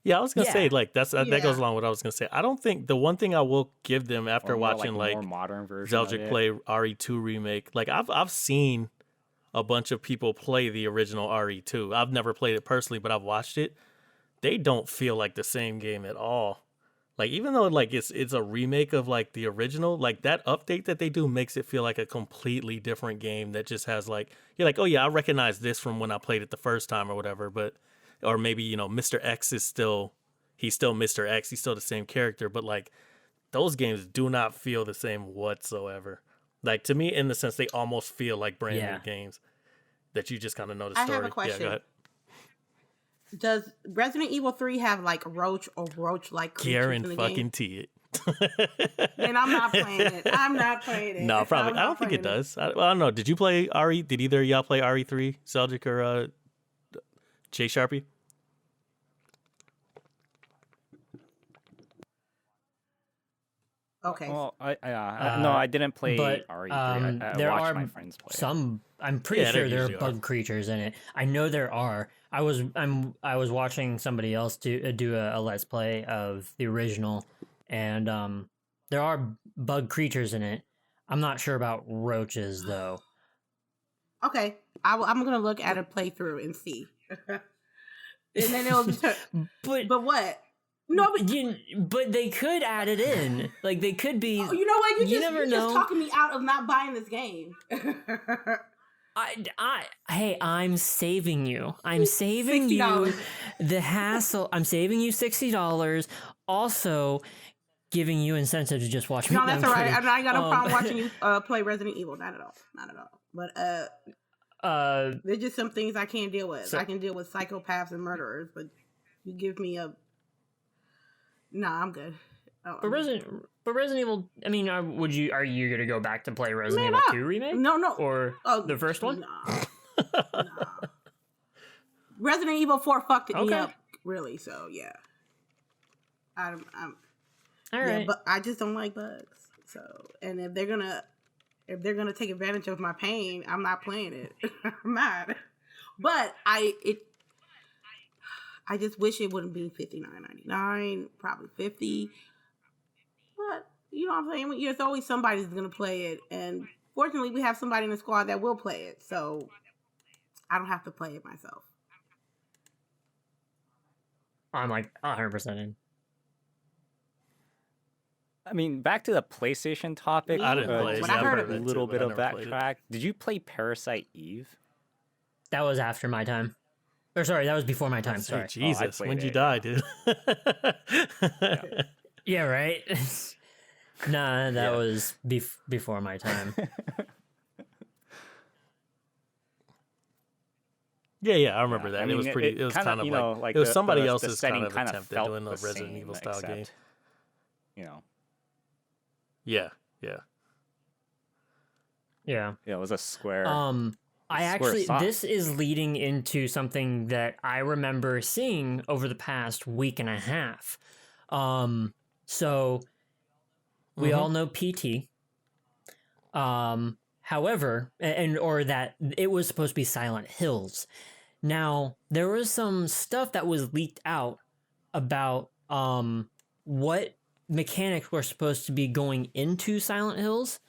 Yeah, I was gonna say that goes along with what I was gonna say. I don't think the one thing I will give them after watching more modern version Zeldrick play RE2 remake, like I've seen a bunch of people play the original RE2. I've never played it personally, but I've watched it. They don't feel like the same game at all. Like even though like it's a remake of like the original, like that update that they do makes it feel like a completely different game that just has like you're like, oh yeah, I recognize this from when I played it the first time or whatever, but or maybe Mr. X is still Mr. X, he's still the same character, but like those games do not feel the same whatsoever. Like to me, in the sense they almost feel like brand new games that you just kind of know the story. I have a question. Yeah, go ahead. Does Resident Evil 3 have like roach or roach-like creatures Karen in the fucking game? T it. And I'm not playing it. No, probably. I don't think it does. I don't know. Did you play RE? Did either of y'all play RE3, Zeldrick or JSharpie? Okay. Well, no, I didn't play but RE3. I there watched are my friends play. some. I'm pretty Yeah, there sure there are usually bug creatures in it. I know there are. I was watching somebody else do a let's play of the original, and there are bug creatures in it. I'm not sure about roaches though. Okay. I'm gonna look at a playthrough and see. And then it'll determine. But what? No, but they could add it in. Like they could be. Oh, you know what? You never know. Just talking me out of not buying this game. Hey, I'm saving you. I'm saving you $60. the hassle. I'm saving you $60. Also, giving you incentive to just watch me. No, that's all right. I got no problem watching you play Resident Evil. Not at all. Not at all. But there's just some things I can't deal with. I can deal with psychopaths and murderers, but you give me a. Nah, I'm good. But Resident Evil. I mean, are you gonna go back to play Resident Evil 2 remake? No, or the first one? Nah. Resident Evil 4 fucked me up, really. So yeah, I'm all right. Yeah, but I just don't like bugs. So, and if they're gonna take advantage of my pain, I'm not playing it. I'm not. But I just wish it wouldn't be $59.99, probably $50. But you know what I'm saying? There's always somebody who's gonna play it, and fortunately, we have somebody in the squad that will play it, so I don't have to play it myself. I'm like 100% in. I mean, back to the PlayStation topic. I didn't play it. Just I heard a of it little too, bit but I of never played it. backtrack. Did you play Parasite Eve? That was after my time. Or sorry, that was before my time. Sorry. Hey, Jesus, played when'd you it, die, dude? Yeah, right. Nah, that was before my time. Yeah, I remember that. I mean, it was pretty. It was kinda, kind of you know, like it was the- somebody the else's setting kind of kinda attempt at felt doing a the Resident same, Evil style game. except, you know, Yeah. Yeah. it was a square. I Square actually, sock. this is leading into something that I remember seeing over the past week and a half. So we all know PT. However, or that it was supposed to be Silent Hills. Now, there was some stuff that was leaked out about what mechanics were supposed to be going into Silent Hills,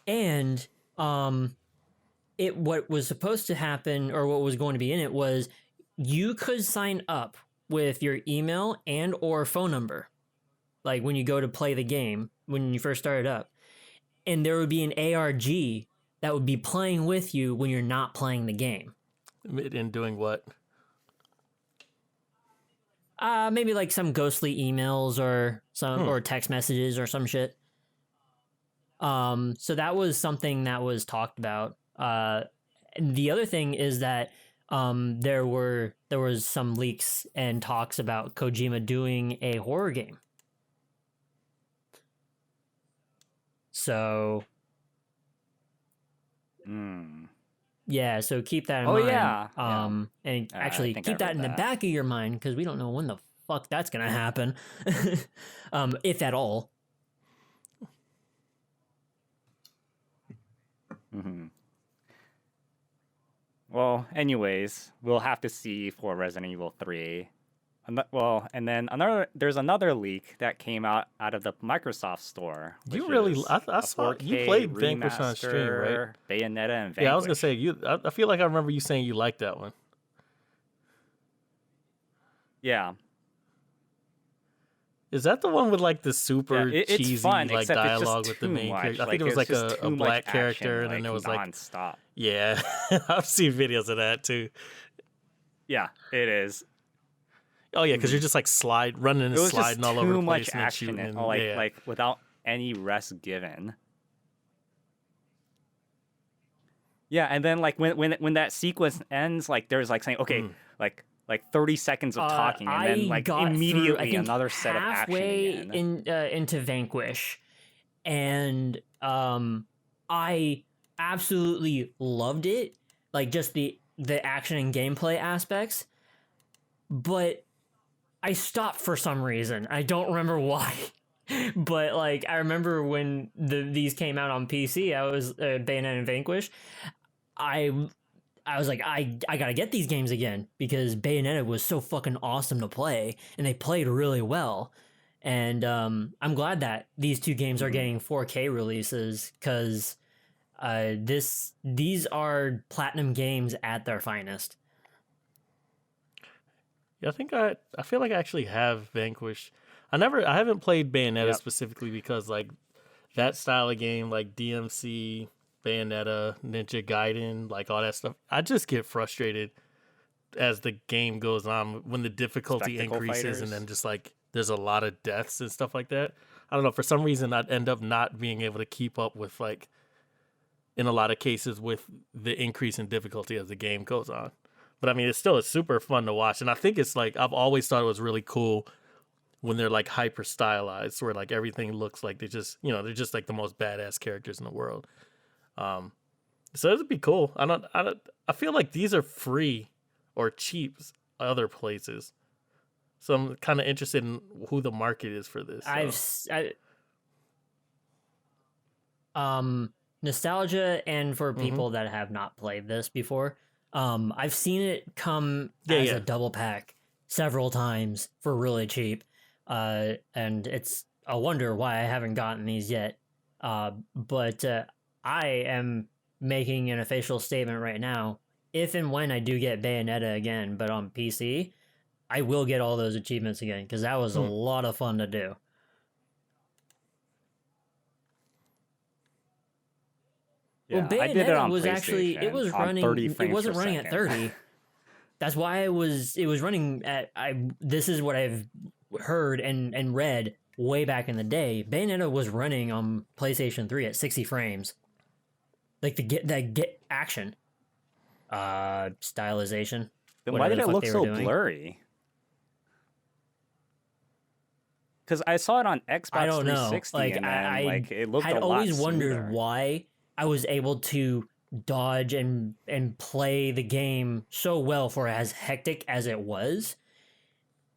and what was supposed to happen, or what was going to be in it, was you could sign up with your email and or phone number, like when you go to play the game when you first started up, and there would be an ARG that would be playing with you when you're not playing the game. In doing what? Maybe like some ghostly emails or or text messages or some shit. So that was something that was talked about. And the other thing is that there was some leaks and talks about Kojima doing a horror game. So yeah, so keep that in mind. And actually I think keep I that read in the that. back of your mind, because we don't know when the fuck that's gonna happen. If at all. Well, anyways, we'll have to see for Resident Evil 3. Well, and then there's another leak that came out of the Microsoft store. You which really? is I a saw you 4K played Vanquish on stream, right? remaster, Bayonetta and Vanquish. Yeah, I was gonna say you. I feel like I remember you saying you liked that one. Yeah. Is that the one with like the super It's cheesy fun, like except it's just dialogue with the too main much. character? I think it was it's like just a too black much character, action, and then there was like nonstop. yeah, I've seen videos of that too. Yeah, it is. Oh yeah, because you're just like running and It was sliding just all over too the much place and then action, shooting. and, And, yeah. like without any rest given. Yeah, and then like when that sequence ends, like there's like saying, okay, like 30 seconds of talking, and then like immediately another set of action again. Into Vanquish, and I absolutely loved it, like just the action and gameplay aspects, but I stopped for some reason. I don't remember why. But like I remember when these came out on PC, I was Bayonetta and Vanquish. I was like, I gotta get these games again because Bayonetta was so fucking awesome to play, and they played really well. And I'm glad that these two games are getting 4K releases because these are platinum games at their finest. Yeah, I feel like I actually have Vanquish. I haven't played Bayonetta specifically because like that style of game, like DMC, Bayonetta, Ninja Gaiden, like all that stuff, I just get frustrated as the game goes on when the difficulty increases and then just like there's a lot of deaths and stuff like that. I don't know, for some reason I'd end up not being able to keep up with, like, in a lot of cases, with the increase in difficulty as the game goes on. But I mean, it's super fun to watch, and I think it's like I've always thought it was really cool when they're like hyper stylized, where like everything looks like they're just like the most badass characters in the world. So it'd be cool. I feel like these are free or cheap other places. So I'm kind of interested in who the market is for this. Nostalgia, and for people that have not played this before, I've seen it come as a double pack several times for really cheap, and it's a wonder why I haven't gotten these yet. But I am making an official statement right now. If and when I do get Bayonetta again, but on PC, I will get all those achievements again because that was a lot of fun to do. Yeah, well, I did it on was PlayStation. Actually, it was running. 30 frames it wasn't per running second. at 30. That's why it was running at. This is what I've heard and read way back in the day. Bayonetta was running on PlayStation 3 at 60 frames. Like the get action, stylization. Then why did it look so blurry? Because I saw it on Xbox I don't 360, know. Like, and then it looked a lot I'd always wondered smoother. why I was able to dodge and play the game so well for as hectic as it was,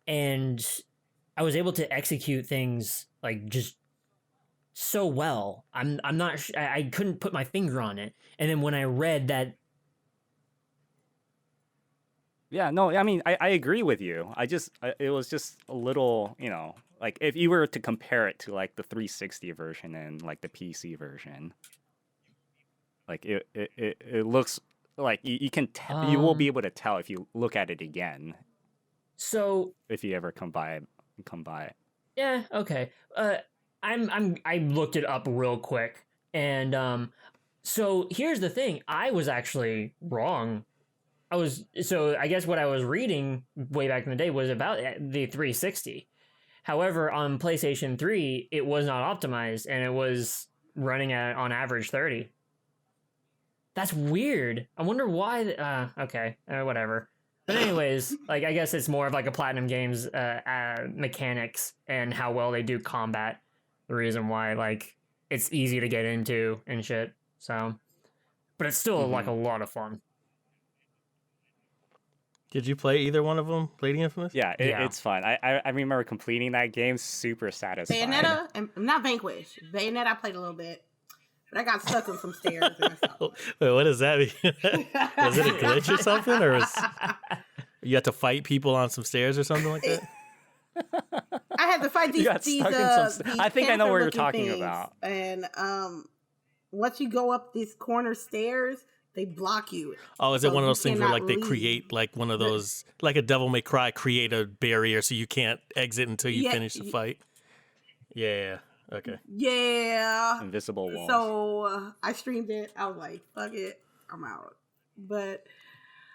and I was able to execute things like just so well. I'm not. I couldn't put my finger on it, and then when I read that. Yeah, no, I mean, I agree with you. It was just a little, like if you were to compare it to like the 360 version and like the PC version, like it looks like you can you will be able to tell if you look at it again. So if you ever come by it. Yeah. Okay. I looked it up real quick, and so here's the thing. I was actually wrong. I guess what I was reading way back in the day was about the 360. However, on PlayStation 3, it was not optimized, and it was running at on average 30. That's weird. I wonder why. Okay, whatever. But anyways, like I guess it's more of like a Platinum Games mechanics and how well they do combat. The reason why like it's easy to get into and shit. So, but it's still like a lot of fun. Did you play either one of them, LadyInfamous? Yeah, it's fun. I remember completing that game, super satisfying. Bayonetta, and not Vanquish. Bayonetta, I played a little bit, but I got stuck on some stairs. And Wait, what does that mean? Was it a glitch or something, or you had to fight people on some stairs or something like that? I had to fight these I think I know what you're talking about. And once you go up these corner stairs, they block you. Oh, is it one of those things where like they create like one of those, like a Devil May Cry, create a barrier so you can't exit until you finish the fight? Yeah. Okay. Yeah. Invisible walls. So I streamed it. I was like, fuck it, I'm out. But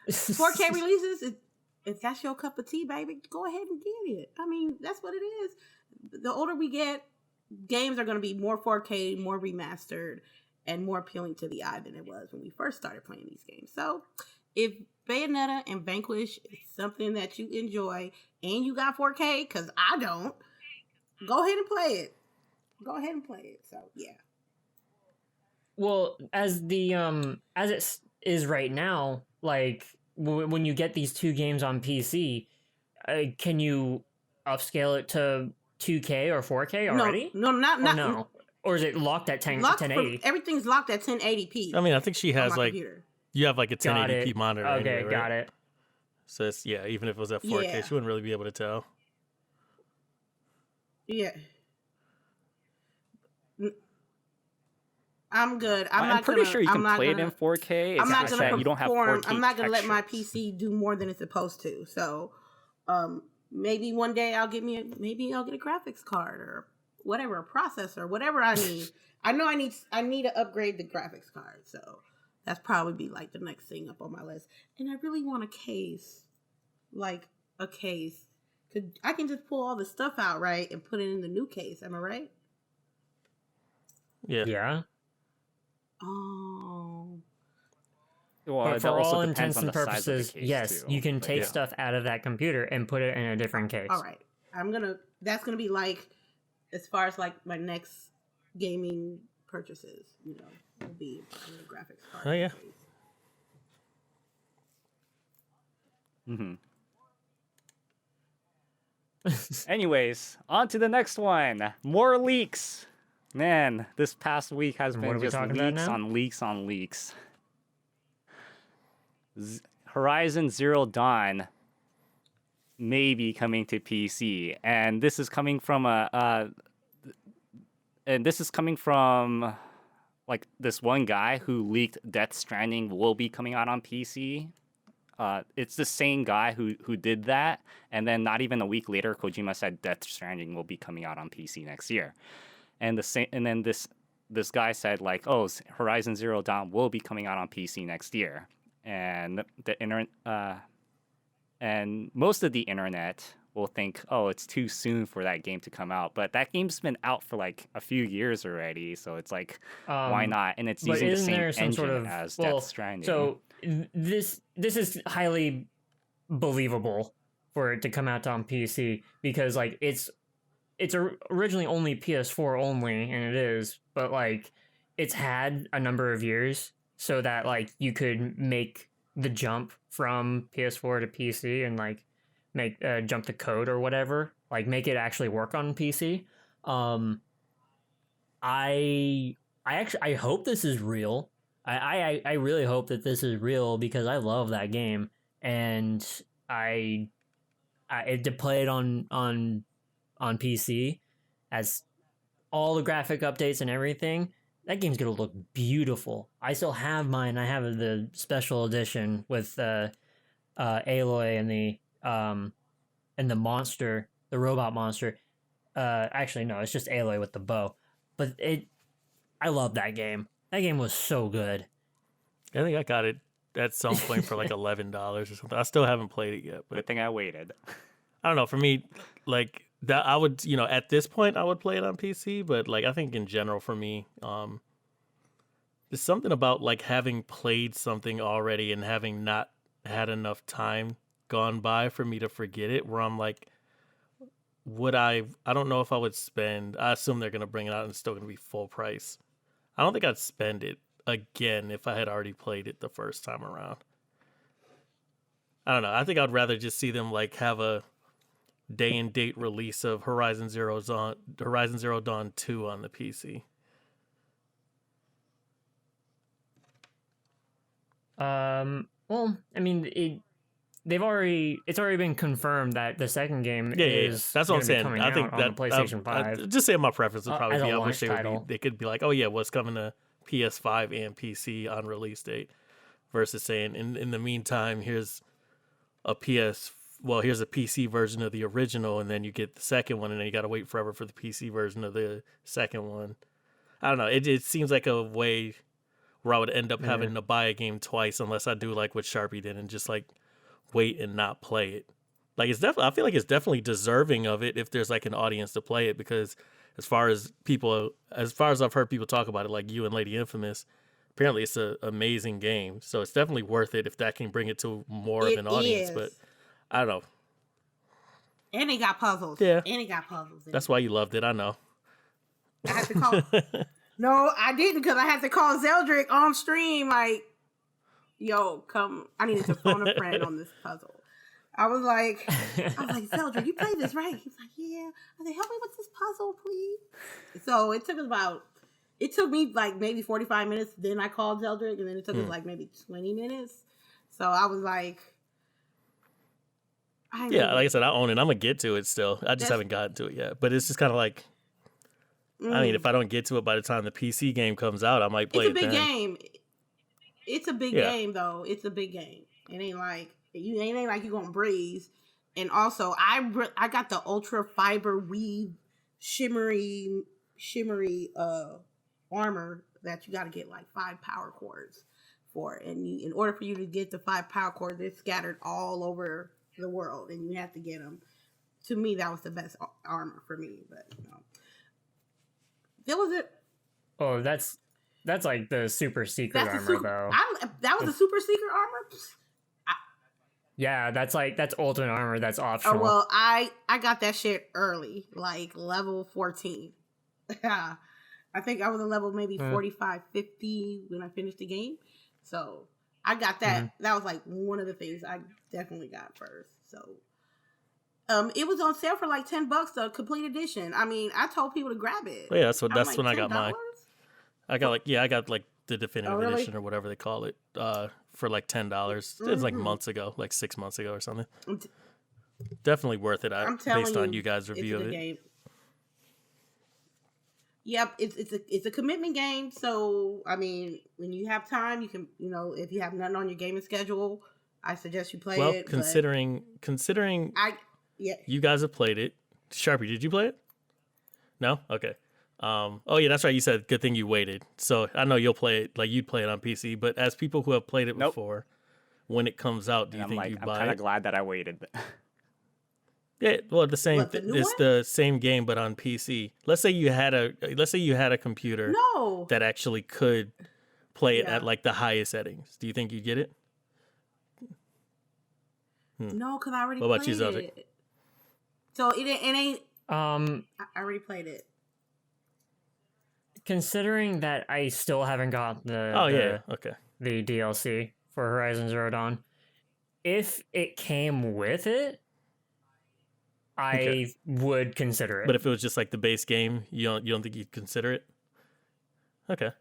4K releases, if that's your cup of tea, baby, go ahead and get it. I mean, that's what it is. The older we get, games are going to be more 4K, more remastered, and more appealing to the eye than it was when we first started playing these games. So if Bayonetta and Vanquish is something that you enjoy and you got 4K, because I don't, go ahead and play it. So yeah. Well, as it is right now, like when you get these two games on PC, can you upscale it to 2K or 4K No, already? no. Or is it locked at 1080? Everything's locked at 1080p. I mean, I think she has like computer. you have like a Got 1080p it. monitor. Okay, anyway, right? got it. So it's, yeah, even if it was at 4K, Yeah. she wouldn't really be able to tell. Yeah. I'm good. I'm pretty sure you can play it in 4K. It's I'm not just gonna that you don't have 4K I'm not gonna let my textures. PC do more than it's supposed to. So, maybe one day maybe I'll get a graphics card or whatever, a processor, whatever I need. I know I need to upgrade the graphics card. So that's probably be like the next thing up on my list. And I really want a case, like a case. I can just pull all the stuff out, right, and put it in the new case. Am I right? Yeah. Yeah. Oh. Well, But that for also all depends intents on and the size of the purposes, case, yes, too. you can But take yeah. stuff out of that computer and put it in a different case. All right. That's gonna be like, as far as like my next gaming purchases, will be on the graphics card. Oh, yeah. Mm-hmm. Anyways, on to the next one. More leaks. Man, this past week has What been are we just talking about leaks now? on leaks on leaks. Horizon Zero Dawn may be coming to PC, and this is coming from like this one guy who leaked Death Stranding will be coming out on PC. It's the same guy who did that, and then not even a week later, Kojima said Death Stranding will be coming out on PC next year, and then this guy said like, oh, Horizon Zero Dawn will be coming out on PC next year, and and most of the internet will think, oh, it's too soon for that game to come out, but that game's been out for like a few years already, so it's like, why not? And it's But using the isn't same there some engine sort of as Death Stranding. So this is highly believable for it to come out on PC because like it's originally only PS4 only, and it is, but like it's had a number of years so that like you could make the jump from PS4 to PC and like make jump the code or whatever, like make it actually work on PC. I hope this is real. I really hope that this is real because I love that game, and I to play it on PC as all the graphic updates and everything. That game's gonna look beautiful. I still have mine. I have the special edition with Aloy and the monster, the robot monster. Actually, no, it's just Aloy with the bow. But I love that game. That game was so good. I think I got it at some point for like $11 or something. I still haven't played it yet, but Good thing I waited. I don't know. For me, like that, I would, at this point, I would play it on PC. But like, I think in general, for me, there's something about like having played something already and having not had enough time gone by for me to forget it. Where I'm like, I don't know if I would spend. I assume they're gonna bring it out and it's still gonna be full price. I don't think I'd spend it again if I had already played it the first time around. I don't know. I think I'd rather just see them like have a day and date release of Horizon Zero Dawn 2 on the PC. Well, I mean, it's already been confirmed that the second game Yeah. is That's what I'm gonna be saying. coming I think out that on the PlayStation 5. I'd just say my preference would probably as a be. I launch wish title. they could be like, oh yeah, what's coming to PS5 and PC on release date, versus saying in the meantime, here's a PC version of the original, and then you get the second one, and then you got to wait forever for the PC version of the second one. I don't know. It seems like a way where I would end up having to buy a game twice unless I do like what Sharpie did and just like wait and not play it. Like I feel like it's definitely deserving of it if there's like an audience to play it, because as far as I've heard people talk about it, like you and LadyInfamous, apparently it's an amazing game. So it's definitely worth it if that can bring it to more of an audience. is. But I don't know. And it got puzzles. Yeah. And it got puzzles. That's why you loved it. I know. I had to call. No, I didn't, because I had to call Zeldrick on stream. Like, yo, come. I needed to phone a friend on this puzzle. I was like, Zeldrick, you play this, right? He's like, yeah. I said, help me with this puzzle, please. So it took me like maybe 45 minutes. Then I called Zeldrick, and then it took us like maybe 20 minutes. So I was like, like I said, I own it. I'm gonna get to it still. I just haven't gotten to it yet. But it's just kind of like, I mean, if I don't get to it by the time the PC game comes out, I might play it then. It's a big game. It's a big game, though. It's a big game. It ain't like you gonna breeze. And also, I got the ultra fiber weave shimmery armor that you got to get like 5 power cords for. And in order for you to get the 5 power cords, they're scattered all over the world, and you have to get them. To me, that was the best armor for me. But that was it. Oh, that's like the super secret armor, though. That was a super secret armor. Yeah, that's ultimate armor. That's optional. Oh, well, I got that shit early, like level 14. I think I was a level maybe 45, 50 when I finished the game. So I got that. Mm-hmm. That was like one of the things I definitely got first. So it was on sale for like $10, the complete edition. I mean, I told people to grab it. Well, yeah, that's when I got mine. I got like the definitive edition or whatever they call it for like $10. Mm-hmm. It was like months ago, like 6 months ago or something. Definitely worth it. Based on you guys' review of it. Game. Yep, it's a commitment game. So I mean, when you have time, you can if you have nothing on your gaming schedule, I suggest you play it. Well, considering you guys have played it. Sharpie, did you play it? No? Okay. Oh yeah, that's right. You said good thing you waited. So I know you'll play it, like you'd play it on PC. But as people who have played it before, when it comes out, do you think you buy it? I'm kind of glad that I waited. Yeah, well, it's the same game, but on PC. Let's say you had a computer that actually could play it at like the highest settings. Do you think you'd get it? No, because I already. What about played you, Zeldrick? it. So it ain't. I already played it. Considering that I still haven't got the DLC for Horizon Zero Dawn, if it came with it, I would consider it. But if it was just like the base game, you don't think you'd consider it? Okay.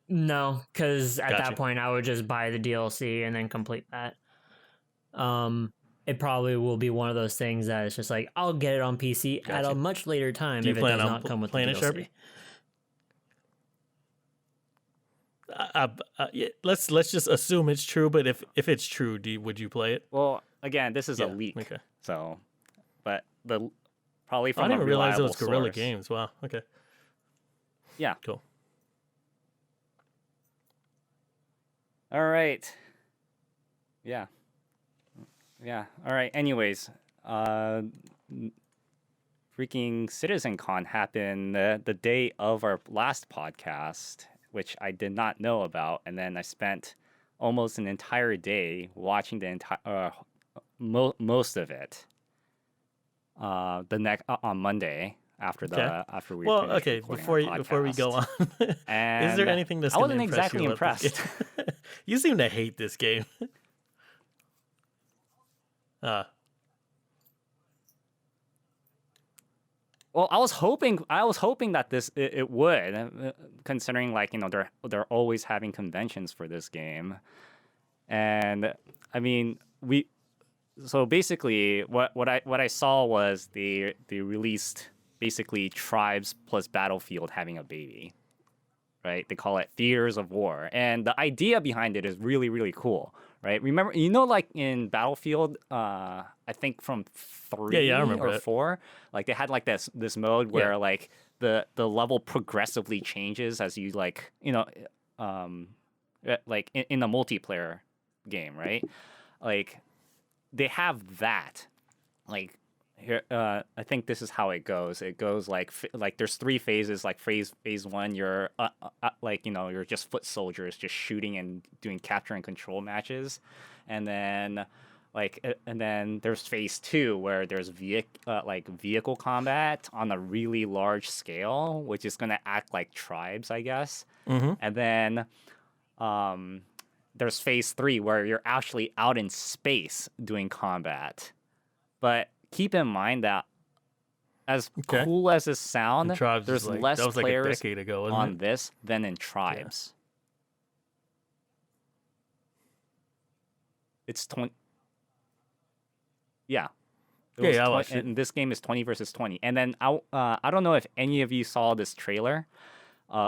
No, because at that point I would just buy the DLC and then complete that. It probably will be one of those things that it's just like I'll get it on PC at a much later time if it does not come with the DLC. Let's just assume it's true. But if it's true, would you play it? Well, again, this is a leak. Okay. So, but probably from I didn't realize it was Guerrilla source. Games. Wow. Okay. Yeah. Cool. All right. Yeah. All right. Anyways, freaking CitizenCon happened the day of our last podcast, which I did not know about, and then I spent almost an entire day watching the entire most of it. On Monday after we finished before we go on, is there anything that's I wasn't exactly impressed. You seem to hate this game. Well, I was hoping that it would, considering they're always having conventions for this game, and I mean So basically, what I saw was they released basically Tribes plus Battlefield having a baby, right? They call it Theaters of War, and the idea behind it is really, really cool, right? Remember, like in Battlefield, I think from 3 I remember or 4, like they had like this mode where like the level progressively changes as you like in the multiplayer game, right? Like they have that, like. Here, I think this is how it goes. It goes like there's 3 phases. Like phase 1, you're you're just foot soldiers, just shooting and doing capture and control matches, and then there's phase 2 where there's vehicle combat on a really large scale, which is gonna act like Tribes, I guess. Mm-hmm. And then there's phase 3 where you're actually out in space doing combat. But keep in mind that as cool as this sound, there's less that was like players a decade ago, wasn't on it? this than in Tribes. It's 20. Yeah. Yeah, I watched it. And this game is 20 versus 20. And then I don't know if any of you saw this trailer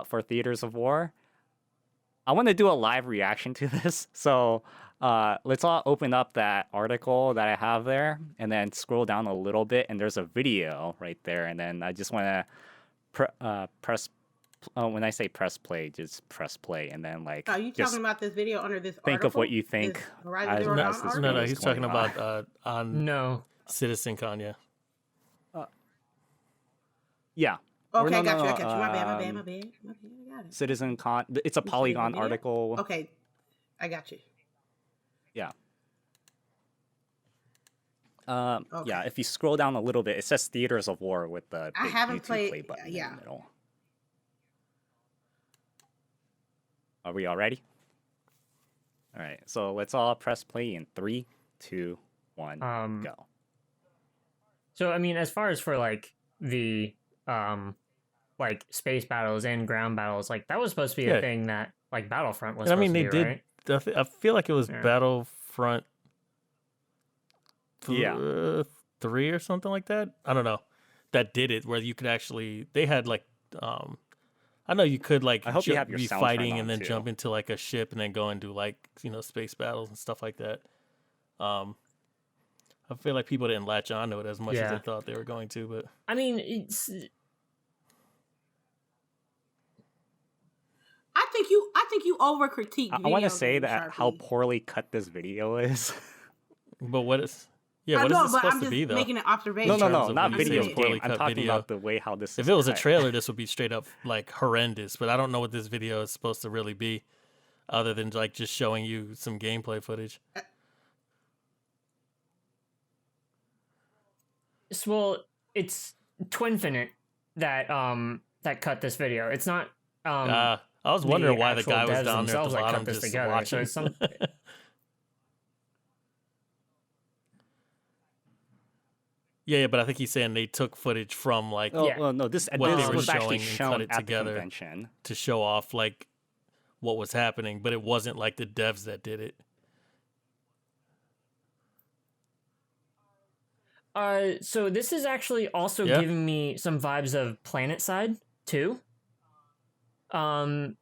for Theaters of War. I want to do a live reaction to this. So let's all open up that article that I have there and then scroll down a little bit. And there's a video right there. And then I just want to press. When I say press play, just press play. And then like. Are you talking about this video under this think article? of what you think. No, he's talking about on No. CitizenCon, yeah. Yeah. Okay, I got you. My bad. I got it. CitizenCon. It's a Polygon article. Okay, I got you. Yeah. Yeah, if you scroll down a little bit, it says Theaters of War with the big YouTube play button in the middle. Are we all ready? All right, so let's all press play in 3, 2, 1, go. So I mean, as far as for like the like space battles and ground battles, like that was supposed to be a thing that like Battlefront was. And I mean, they did. Right? I feel like it was Battlefront. 3 or something like that. I don't know. That did it where you could actually. They had like. I know you could like I hope you have your be sound fighting turned and then on, jump into like a ship and then go and do like space battles and stuff like that. I feel like people didn't latch onto it as much as they thought they were going to, but I mean, it's. I think you over critique. I want to say that how poorly cut this video is. But what is? Yeah, what is this supposed to be though? Making an observation. No, not video game. I'm talking about the way how this. If it was a trailer, this would be straight up like horrendous. But I don't know what this video is supposed to really be, other than like just showing you some gameplay footage. Well, it's Twinfinite that that cut this video. It's not. I was wondering why the guy was down there at the bottom just just together. watching. So it's Yeah, but I think he's saying they took footage from like well, no, this was actually shown at the convention to show off like what was happening, but it wasn't like the devs that did it. So this is actually also giving me some vibes of PlanetSide too. Like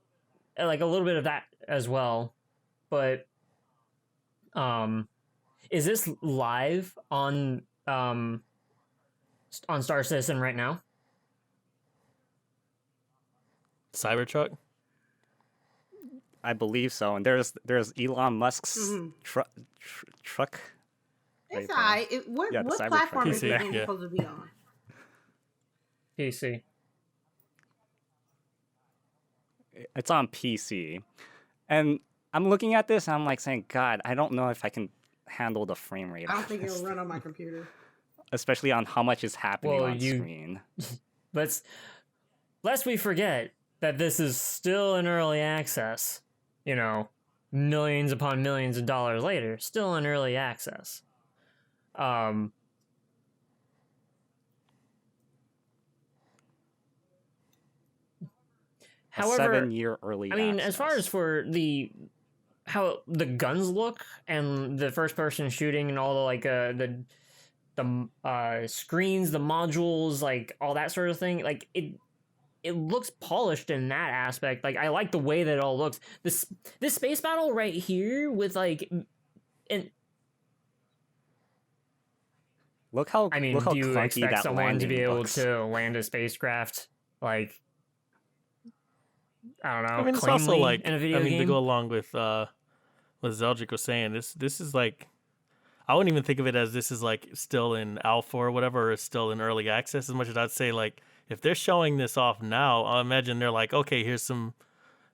a little bit of that as well, but is this live on Star Citizen right now? Cybertruck? I believe so. And there's Elon Musk's truck. It's alright. What platform is it supposed to be on? PC. It's on PC. And I'm looking at this and I'm like saying, God, I don't know if I can handle the frame rate. I don't think it'll run on my computer. Especially on how much is happening on screen. Lest we forget that this is still in early access. You know, millions upon millions of dollars later, still in early access. However, a 7-year early access. I mean, as far as for how the guns look and the first person shooting and all the like the screens, the modules, like all that sort of thing, like it looks polished in that aspect. Like I like the way that it all looks. This space battle right here with like look how do you expect someone to be able to land a spacecraft like I don't know? I mean, it's also like in a video game? To go along with what Zeldrick was saying, this is like I wouldn't even think of it as this is like still in alpha or whatever, or it's still in early access. As much as I'd say like if they're showing this off now, I imagine they're like, okay, here's some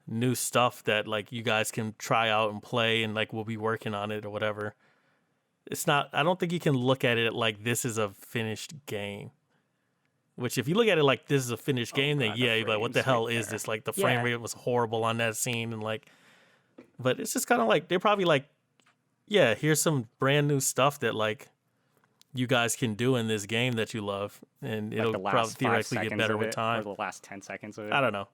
new stuff that like you guys can try out and play, and like we'll be working on it or whatever. It's not. I don't think you can look at it like this is a finished game. Which, if you look at it like this is a finished game, then you're like, what the hell is this? Like the frame rate was horrible on that scene, and like But it's just kind of like they're probably like, yeah, here's some brand new stuff that like you guys can do in this game that you love, and Like it'll the probably last 5 theoretically get seconds better of with it, or time. the last 10 seconds of it. I don't know.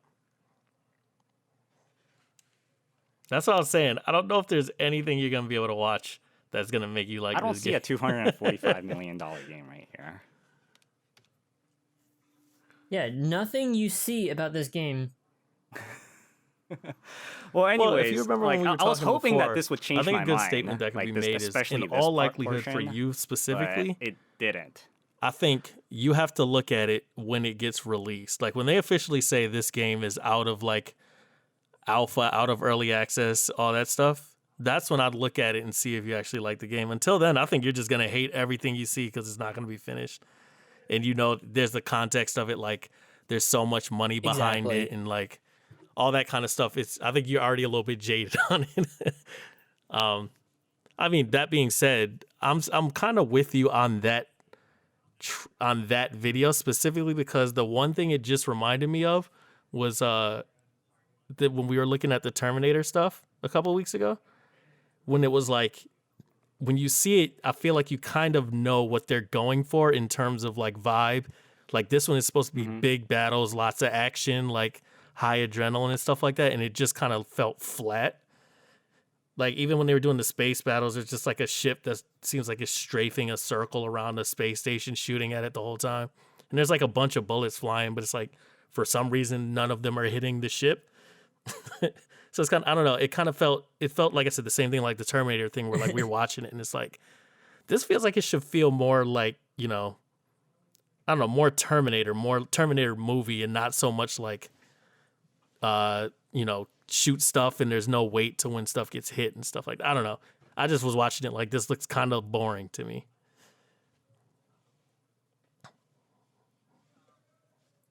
That's what I was saying. I don't know if there's anything you're gonna be able to watch that's gonna make you like I don't this see game. a $245 million game right here. Yeah, nothing you see about this game. Well, anyways, if you remember like, when we were I was talking hoping before, that this would change I think my a good mind. statement that could like be this, made is, especially in this all part likelihood, for portion, you but specifically, it didn't. I think you have to look at it when it gets released. Like when they officially say this game is out of like alpha, out of early access, all that stuff, that's when I'd look at it and see if you actually like the game. Until then, I think you're just going to hate everything you see because it's not going to be finished. And you know, there's the context of it, like there's so much money behind Exactly. it and like all that kind of stuff. I think you're already a little bit jaded on it. I mean, that being said, I'm kind of with you on that video specifically because the one thing it just reminded me of was that when we were looking at the Terminator stuff a couple of weeks ago, when it was like when you see it, I feel like you kind of know what they're going for in terms of like vibe. Like this one is supposed to be big battles, lots of action, like high adrenaline and stuff like that, and it just kind of felt flat. Like even when they were doing the space battles, it's just like a ship that seems like it's strafing a circle around the space station, shooting at it the whole time. And there's like a bunch of bullets flying, but it's like for some reason none of them are hitting the ship. So it's kind of, I don't know. It felt like I said the same thing like the Terminator thing, where like we were watching it and it's like this feels like it should feel more like, you know, I don't know, more Terminator movie, and not so much like, you know, shoot stuff and there's no weight to when stuff gets hit and stuff like that. I don't know. I just was watching it like this looks kind of boring to me.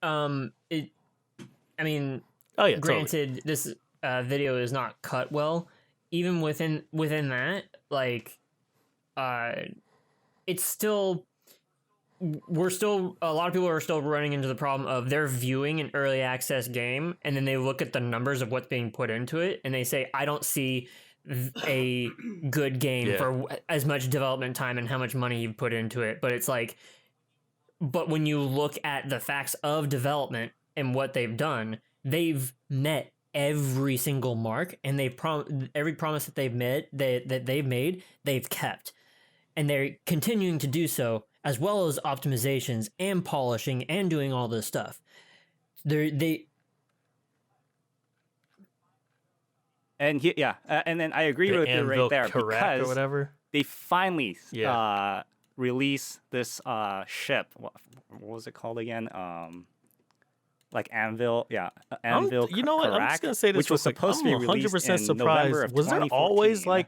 I mean, Oh yeah, granted, this video is not cut well. Even within that, like, it's still, a lot of people are still running into the problem of they're viewing an early access game and then they look at the numbers of what's being put into it and they say, I don't see a good game for as much development time and how much money you've put into it. But it's like, but when you look at the facts of development and what they've done, they've met every single mark, and every promise that they've made, they've kept, and they're continuing to do so, as well as optimizations and polishing and doing all this stuff. And then I agree with you right there, because or whatever. they finally released this ship. What was it called again? Like Anvil, Anvil. You know what? I'm just gonna say this, which was supposed to be released 100% in surprised. November of Was there 2014. always like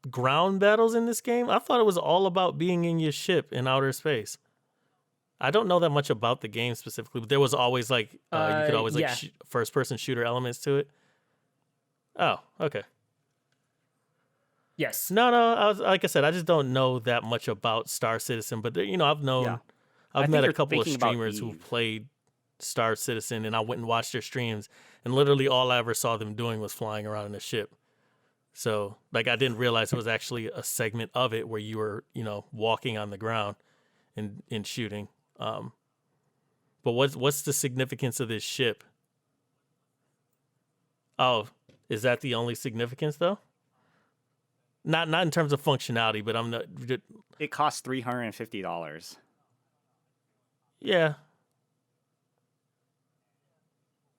ground battles in this game? I thought it was all about being in your ship in outer space. I don't know that much about the game specifically, but there was always like you could always like first person shooter elements to it. Oh, okay. Yes. No. Like I said, I just don't know that much about Star Citizen, but you know, I've met a couple of streamers who played Star Citizen, and I went and watched their streams, and literally all I ever saw them doing was flying around in a ship. So, like, I didn't realize it was actually a segment of it where you were, you know, walking on the ground and shooting. But what's the significance of this ship? Oh, is that the only significance though? Not in terms of functionality, but I'm not. It costs $350. Yeah.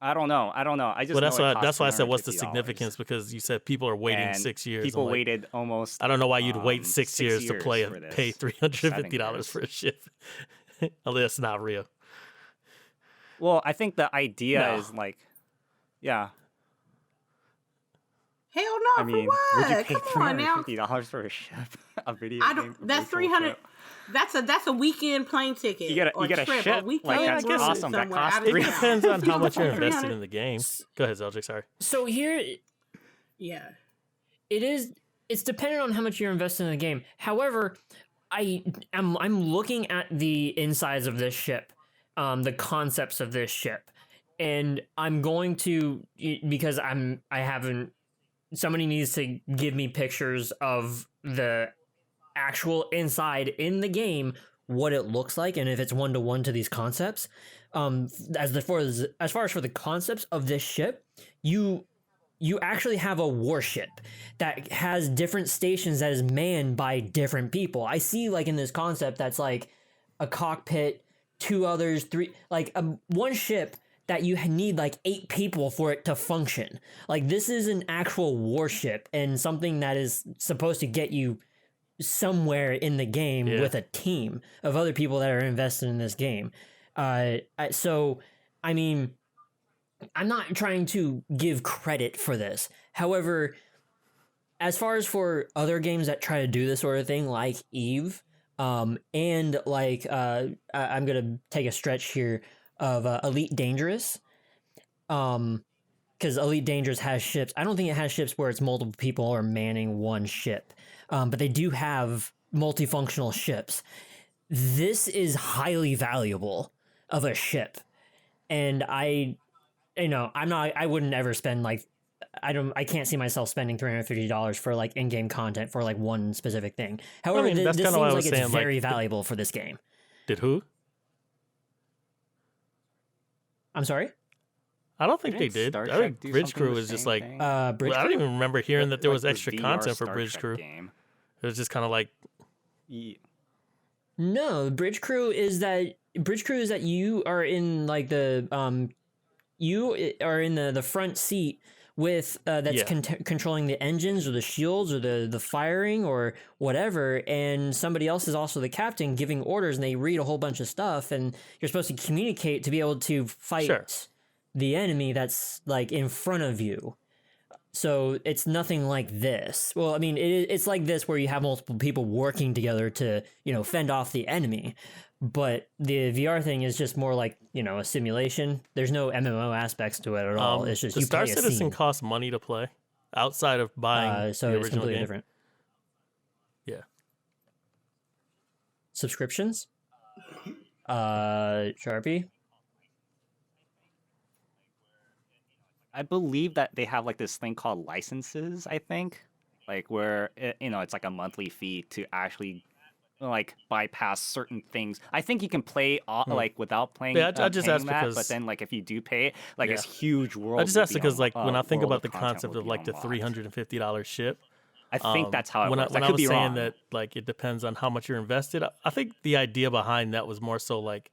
I don't know. I just that's why I said what's the significance, because you said people are waiting and 6 years. People waited almost. I don't know why you'd wait 6 years to pay $350 years. for a ship. That's not real. Well, I think the idea is like, yeah. Hell no! I mean, for what? would you pay Come on now. $350 for a ship? A video I game? don't. That's 300. That's a weekend plane ticket. You get a trip, ship. weekend Like, that's awesome. That costs It depends on how much you're $300. invested in the game. Go ahead, Zeldrick. Sorry. So here, Yeah. it's dependent on how much you're invested in the game. However, I'm looking at the insides of this ship, the concepts of this ship, and I'm going to, because I haven't, somebody needs to give me pictures of the actual inside in the game, what it looks like, and if it's 1-to-1 to these concepts. As far as for the concepts of this ship, you actually have a warship that has different stations that is manned by different people. I see, like, in this concept that's like a cockpit, 2 others, 3, like one ship that you need like 8 people for it to function. Like, this is an actual warship and something that is supposed to get you somewhere in the game with a team of other people that are invested in this game. So, I mean, I'm not trying to give credit for this. However, as far as for other games that try to do this sort of thing, like Eve, and like, I'm going to take a stretch here of Elite Dangerous, because Elite Dangerous has ships. I don't think it has ships where it's multiple people are manning one ship, but they do have multifunctional ships. This is highly valuable of a ship, and I wouldn't ever spend like, I can't see myself spending $350 for like in-game content for like one specific thing. However, I mean, this seems like saying, it's very valuable for this game. Did who? I'm sorry? I don't think they did. I think Bridge Crew was just like, I don't even remember hearing that there was extra content for Bridge Crew. Game. It was just kind of like, no, Bridge Crew is that you are in like the you are in the front seat with that's controlling the engines or the shields or the firing or whatever, and somebody else is also the captain giving orders, and they read a whole bunch of stuff, and you're supposed to communicate to be able to fight the enemy that's like in front of you. So it's nothing like this. Well, I mean, it's like this where you have multiple people working together to, fend off the enemy. But the VR thing is just more like, a simulation. There's no MMO aspects to it at all. It's just the you Star play a Citizen scene. costs money to play outside of buying so the it's original completely game. different. Yeah. Subscriptions? Sharpie? I believe that they have like this thing called licenses, I think, like where it's like a monthly fee to actually like bypass certain things. I think you can play like without playing. Yeah, I just asked that, because, but then like if you do pay it, like it's huge world. I just asked because like when I think about the concept of like the $350 ship, I think that's how it works. When I I could was be saying wrong. that like it depends on how much you're invested, I think the idea behind that was more so like,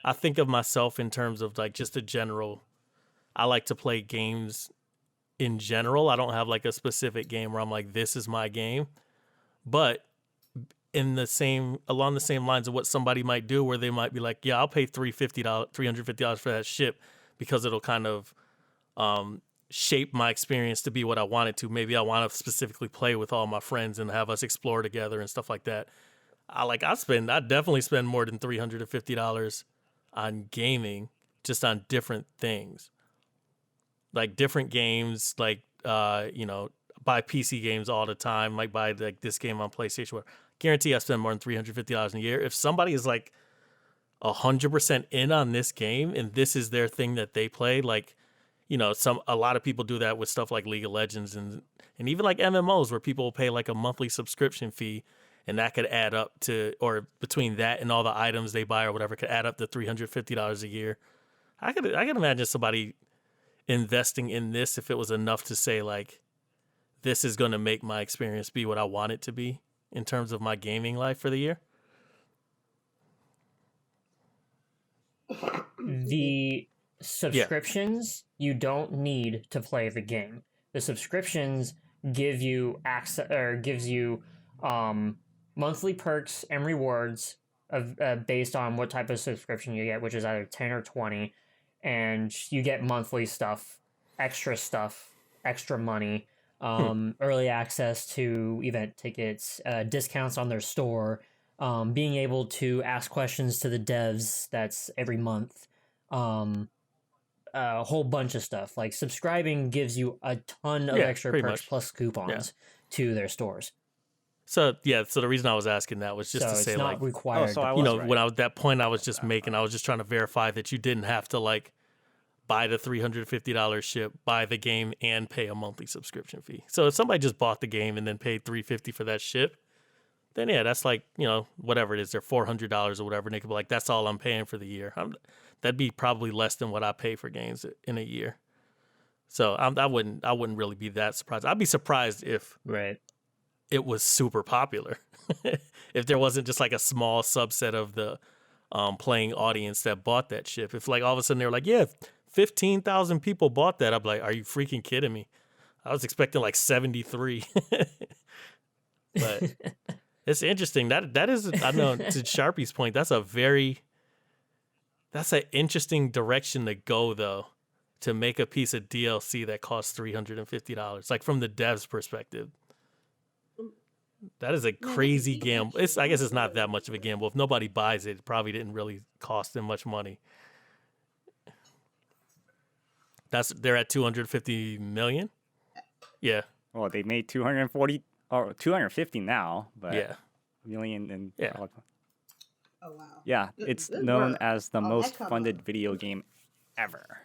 I think of myself in terms of like just a general. I like to play games in general. I don't have like a specific game where I'm like, this is my game. But along the same lines of what somebody might do, where they might be like, yeah, I'll pay $350 for that ship because it'll kind of shape my experience to be what I want it to. Maybe I want to specifically play with all my friends and have us explore together and stuff like that. I definitely spend more than $350 on gaming, just on different things. Like different games, like buy PC games all the time, like buy like this game on PlayStation. Where guarantee I spend more than $350 a year. If somebody is like 100% in on this game and this is their thing that they play, like a lot of people do that with stuff like League of Legends and even like MMOs where people will pay like a monthly subscription fee, and that could add up to, or between that and all the items they buy or whatever, could add up to $350 a year. I could imagine somebody investing in this if it was enough to say like, this is going to make my experience be what I want it to be in terms of my gaming life for the year. The subscriptions you don't need to play the game. The subscriptions give you access, or gives you monthly perks and rewards of based on what type of subscription you get, which is either 10 or 20. And you get monthly stuff, extra money, early access to event tickets, discounts on their store, being able to ask questions to the devs, that's every month, a whole bunch of stuff. Like subscribing gives you a ton of extra perks plus coupons to their stores. So the reason I was asking that was just to say, not like, required. when I was that point I was just making, I was just trying to verify that you didn't have to like buy the $350 ship, buy the game, and pay a monthly subscription fee. So if somebody just bought the game and then paid $350 for that ship, then yeah, that's like, whatever it is, they're $400 or whatever. And they could be like, that's all I'm paying for the year. That'd be probably less than what I pay for games in a year. So I wouldn't really be that surprised. I'd be surprised if it was super popular. If there wasn't just like a small subset of the playing audience that bought that ship. If like all of a sudden they were like, yeah, 15,000 people bought that, I'd be like, are you freaking kidding me? I was expecting like 73. But it's interesting. That is, I know, to Sharpie's point, that's an interesting direction to go, though, to make a piece of DLC that costs $350. Like from the dev's perspective, that is a crazy gamble. I guess it's not that much of a gamble. If nobody buys it, it probably didn't really cost them much money. They're at 250 million. Yeah. Well, they made 240 or 250 now, but yeah, million and Oh wow. Yeah, it's known as the most funded video game ever.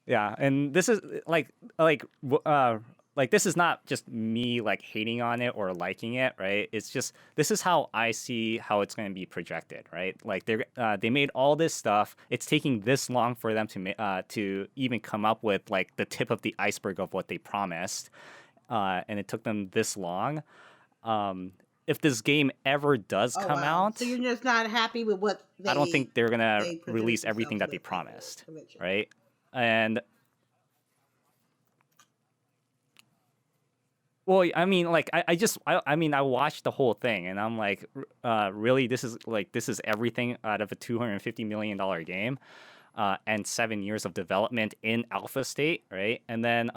Yeah, and this is like this is not just me like hating on it or liking it, right? It's just this is how I see how it's going to be projected, right? Like they made all this stuff. It's taking this long for them to even come up with like the tip of the iceberg of what they promised, and it took them this long. If this game ever does come out, so you're just not happy with what I don't think they're gonna release everything that they promised, right? And well, I mean, like I watched the whole thing, and I'm like, really, this is everything out of a $250 million game, and 7 years of development in alpha state, right? And then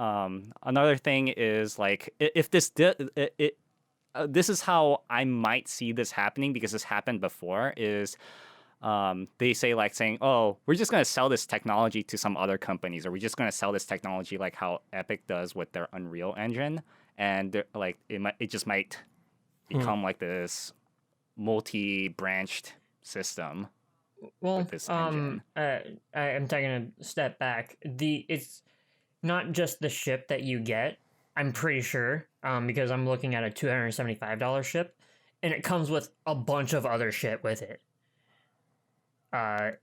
another thing is like, if this this is how I might see this happening, because this happened before. Is they saying, oh, we're just going to sell this technology to some other companies, or we're just going to sell this technology like how Epic does with their Unreal Engine, and like it just might become like this multi-branched system. Well, with this engine. I'm taking a step back. It's not just the ship that you get, I'm pretty sure, because I'm looking at a $275 ship, and it comes with a bunch of other shit with it. Like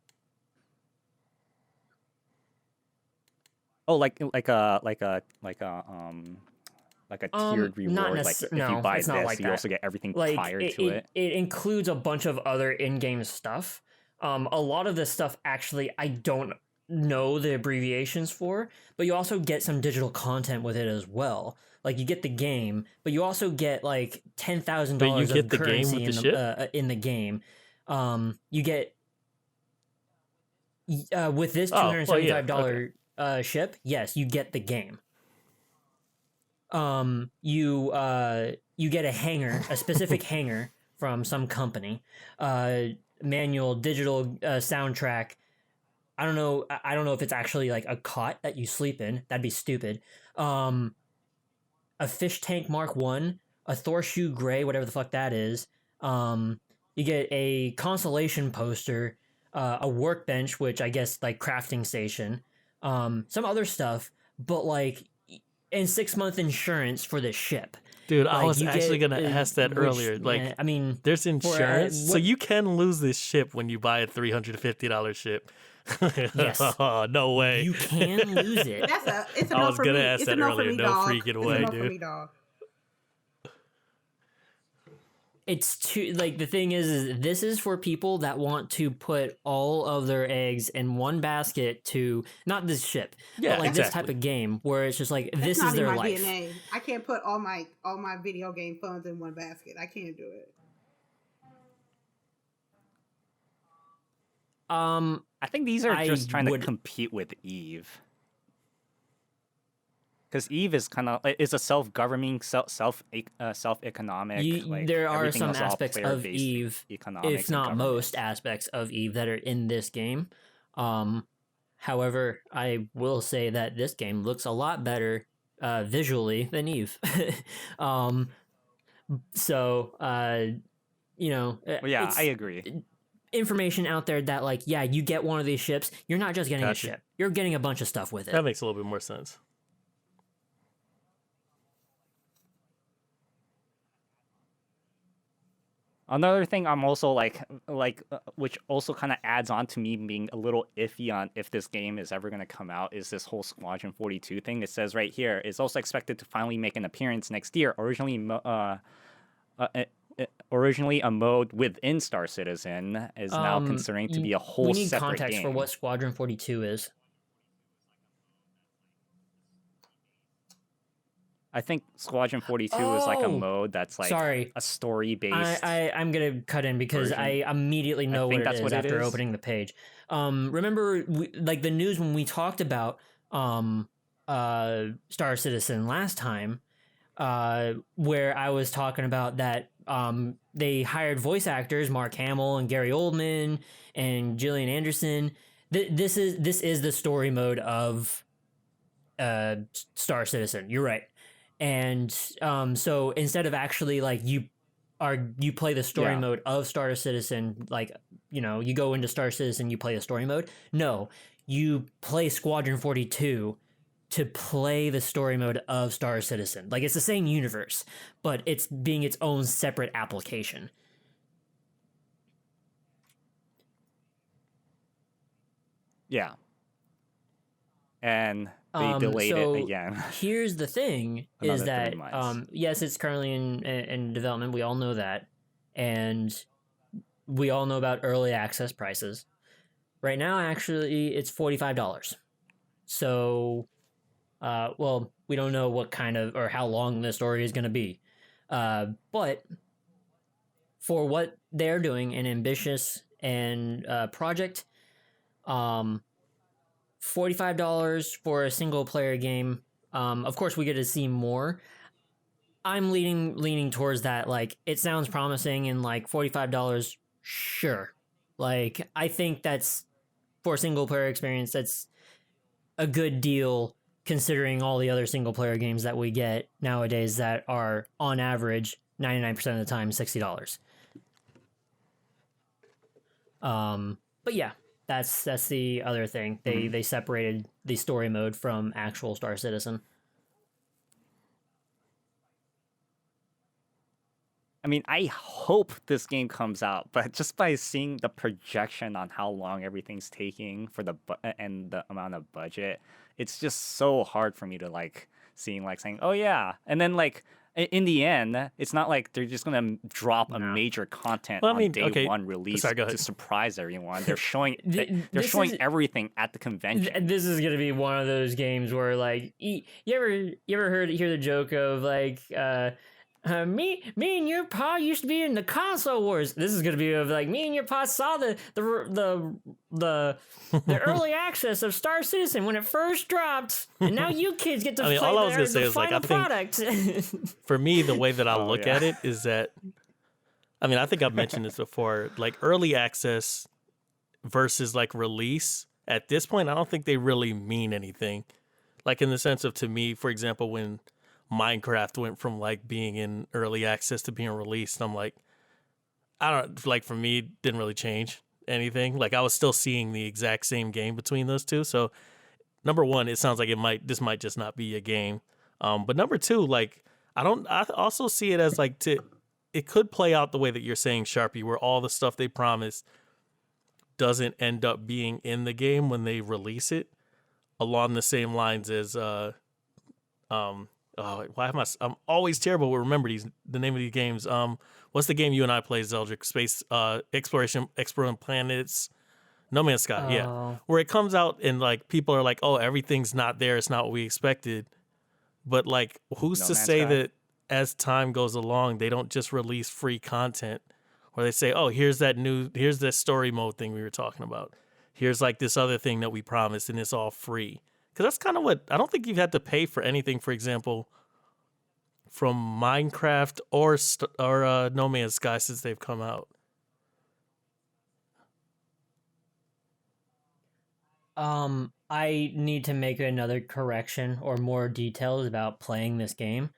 a tiered reward. Like if you buy this, like you that. also get everything like, prior to it. It includes a bunch of other in-game stuff. A lot of this stuff actually I don't know the abbreviations for, but you also get some digital content with it as well. Like you get the game, but you also get like $10,000 of currency in the game. You get with this $275 ship, yes, you get the game. You get a hanger, a specific hanger from some company, manual digital soundtrack. I don't know if it's actually like a cot that you sleep in. That'd be stupid. A fish tank Mark 1, a Thorshoe Gray, whatever the fuck that is. You get a constellation poster, a workbench, which I guess like crafting station, some other stuff, but like, and 6-month insurance for the ship. Dude, like, I was actually going to ask that earlier. Like, I mean, there's insurance, so you can lose this ship when you buy a $350 ship. Yes. Oh, no way. You can lose it. It's a I no was for going to me. ask It's that a no earlier. for me, No dog. freaking It's way, a no dude. for me, dog. It's too, like, the thing is this is for people that want to put all of their eggs in one basket to, not this ship, but like this type of game where it's just like, this is their life. DNA. I can't put all my video game funds in one basket. I can't do it. I think these are just trying to compete with Eve. Because Eve is a self-governing, self-economic. Like, there are some aspects of Eve, if not most government. aspects of Eve, that are in this game. However, I will say that this game looks a lot better visually than Eve. Well, yeah, I agree. information out there that like, yeah, you get one of these ships, you're not just getting Gotcha. a ship, you're getting a bunch of stuff with it. That makes a little bit more sense. Another thing I'm also which also kind of adds on to me being a little iffy on if this game is ever going to come out, is this whole Squadron 42 thing. It says right here, it's also expected to finally make an appearance next year. Originally a mode within Star Citizen is now considering to be a whole we need separate context game. for what Squadron 42 is. I think Squadron 42 is like a mode that's like a story-based. I'm going to cut in because version. I immediately know what it is after opening the page. Remember, like the news when we talked about Star Citizen last time, where I was talking about that they hired voice actors, Mark Hamill and Gary Oldman and Gillian Anderson. This is the story mode of Star Citizen. You're right. And so instead of actually like you play the story mode of Star Citizen, like, you know, you go into Star Citizen, you play the story mode. No, you play Squadron 42 to play the story mode of Star Citizen. Like, it's the same universe, but it's being its own separate application. Yeah. And they delayed it again. Here's the thing: is that yes, it's currently in development. We all know that, and we all know about early access prices. Right now, actually, it's $45. So, well, we don't know what kind of or how long the story is going to be, but for what they're doing, an ambitious and project, $45 for a single player game. Of course, we get to see more. I'm leaning towards that. Like, it sounds promising, and like $45, sure. Like, I think that's for a single player experience. That's a good deal considering all the other single player games that we get nowadays that are on average 99% of the time $60. But yeah. That's the other thing. They separated the story mode from actual Star Citizen. I mean, I hope this game comes out, but just by seeing the projection on how long everything's taking for and the amount of budget, it's just so hard for me to like saying, oh yeah, and then like in the end, it's not like they're just gonna drop a major content on day one release to surprise everyone. They're showing everything at the convention. This is gonna be one of those games where like you ever hear the joke of like me and your pa used to be in the console wars. This is gonna be of like me and your pa saw the early access of Star Citizen when it first dropped, and now you kids get to play all I was gonna say the is final product. For me, the way that I look at it is that, I mean, I think I've mentioned this before. Like, early access versus like release. At this point, I don't think they really mean anything. Like, in the sense of, to me, for example, when Minecraft went from like being in early access to being released, I'm like, I don't like, for me, it didn't really change anything. Like, I was still seeing the exact same game between those two. So number one, it sounds like this might just not be a game. But number two, like, I also see it as like it could play out the way that you're saying, Sharpie, where all the stuff they promised doesn't end up being in the game when they release it, along the same lines as I'm always terrible with remember the name of these games. What's the game you and I play, Zeldrick? Space exploration, exploring planets, No Man's Sky. Yeah, where it comes out and like people are like, oh, everything's not there. It's not what we expected. But like, who's to say that as time goes along, they don't just release free content, where they say, oh, here's that story mode thing we were talking about. Here's like this other thing that we promised, and it's all free. Because that's kind of what, I don't think you've had to pay for anything, for example, from Minecraft or No Man's Sky since they've come out. I need to make another correction or more details about playing this game.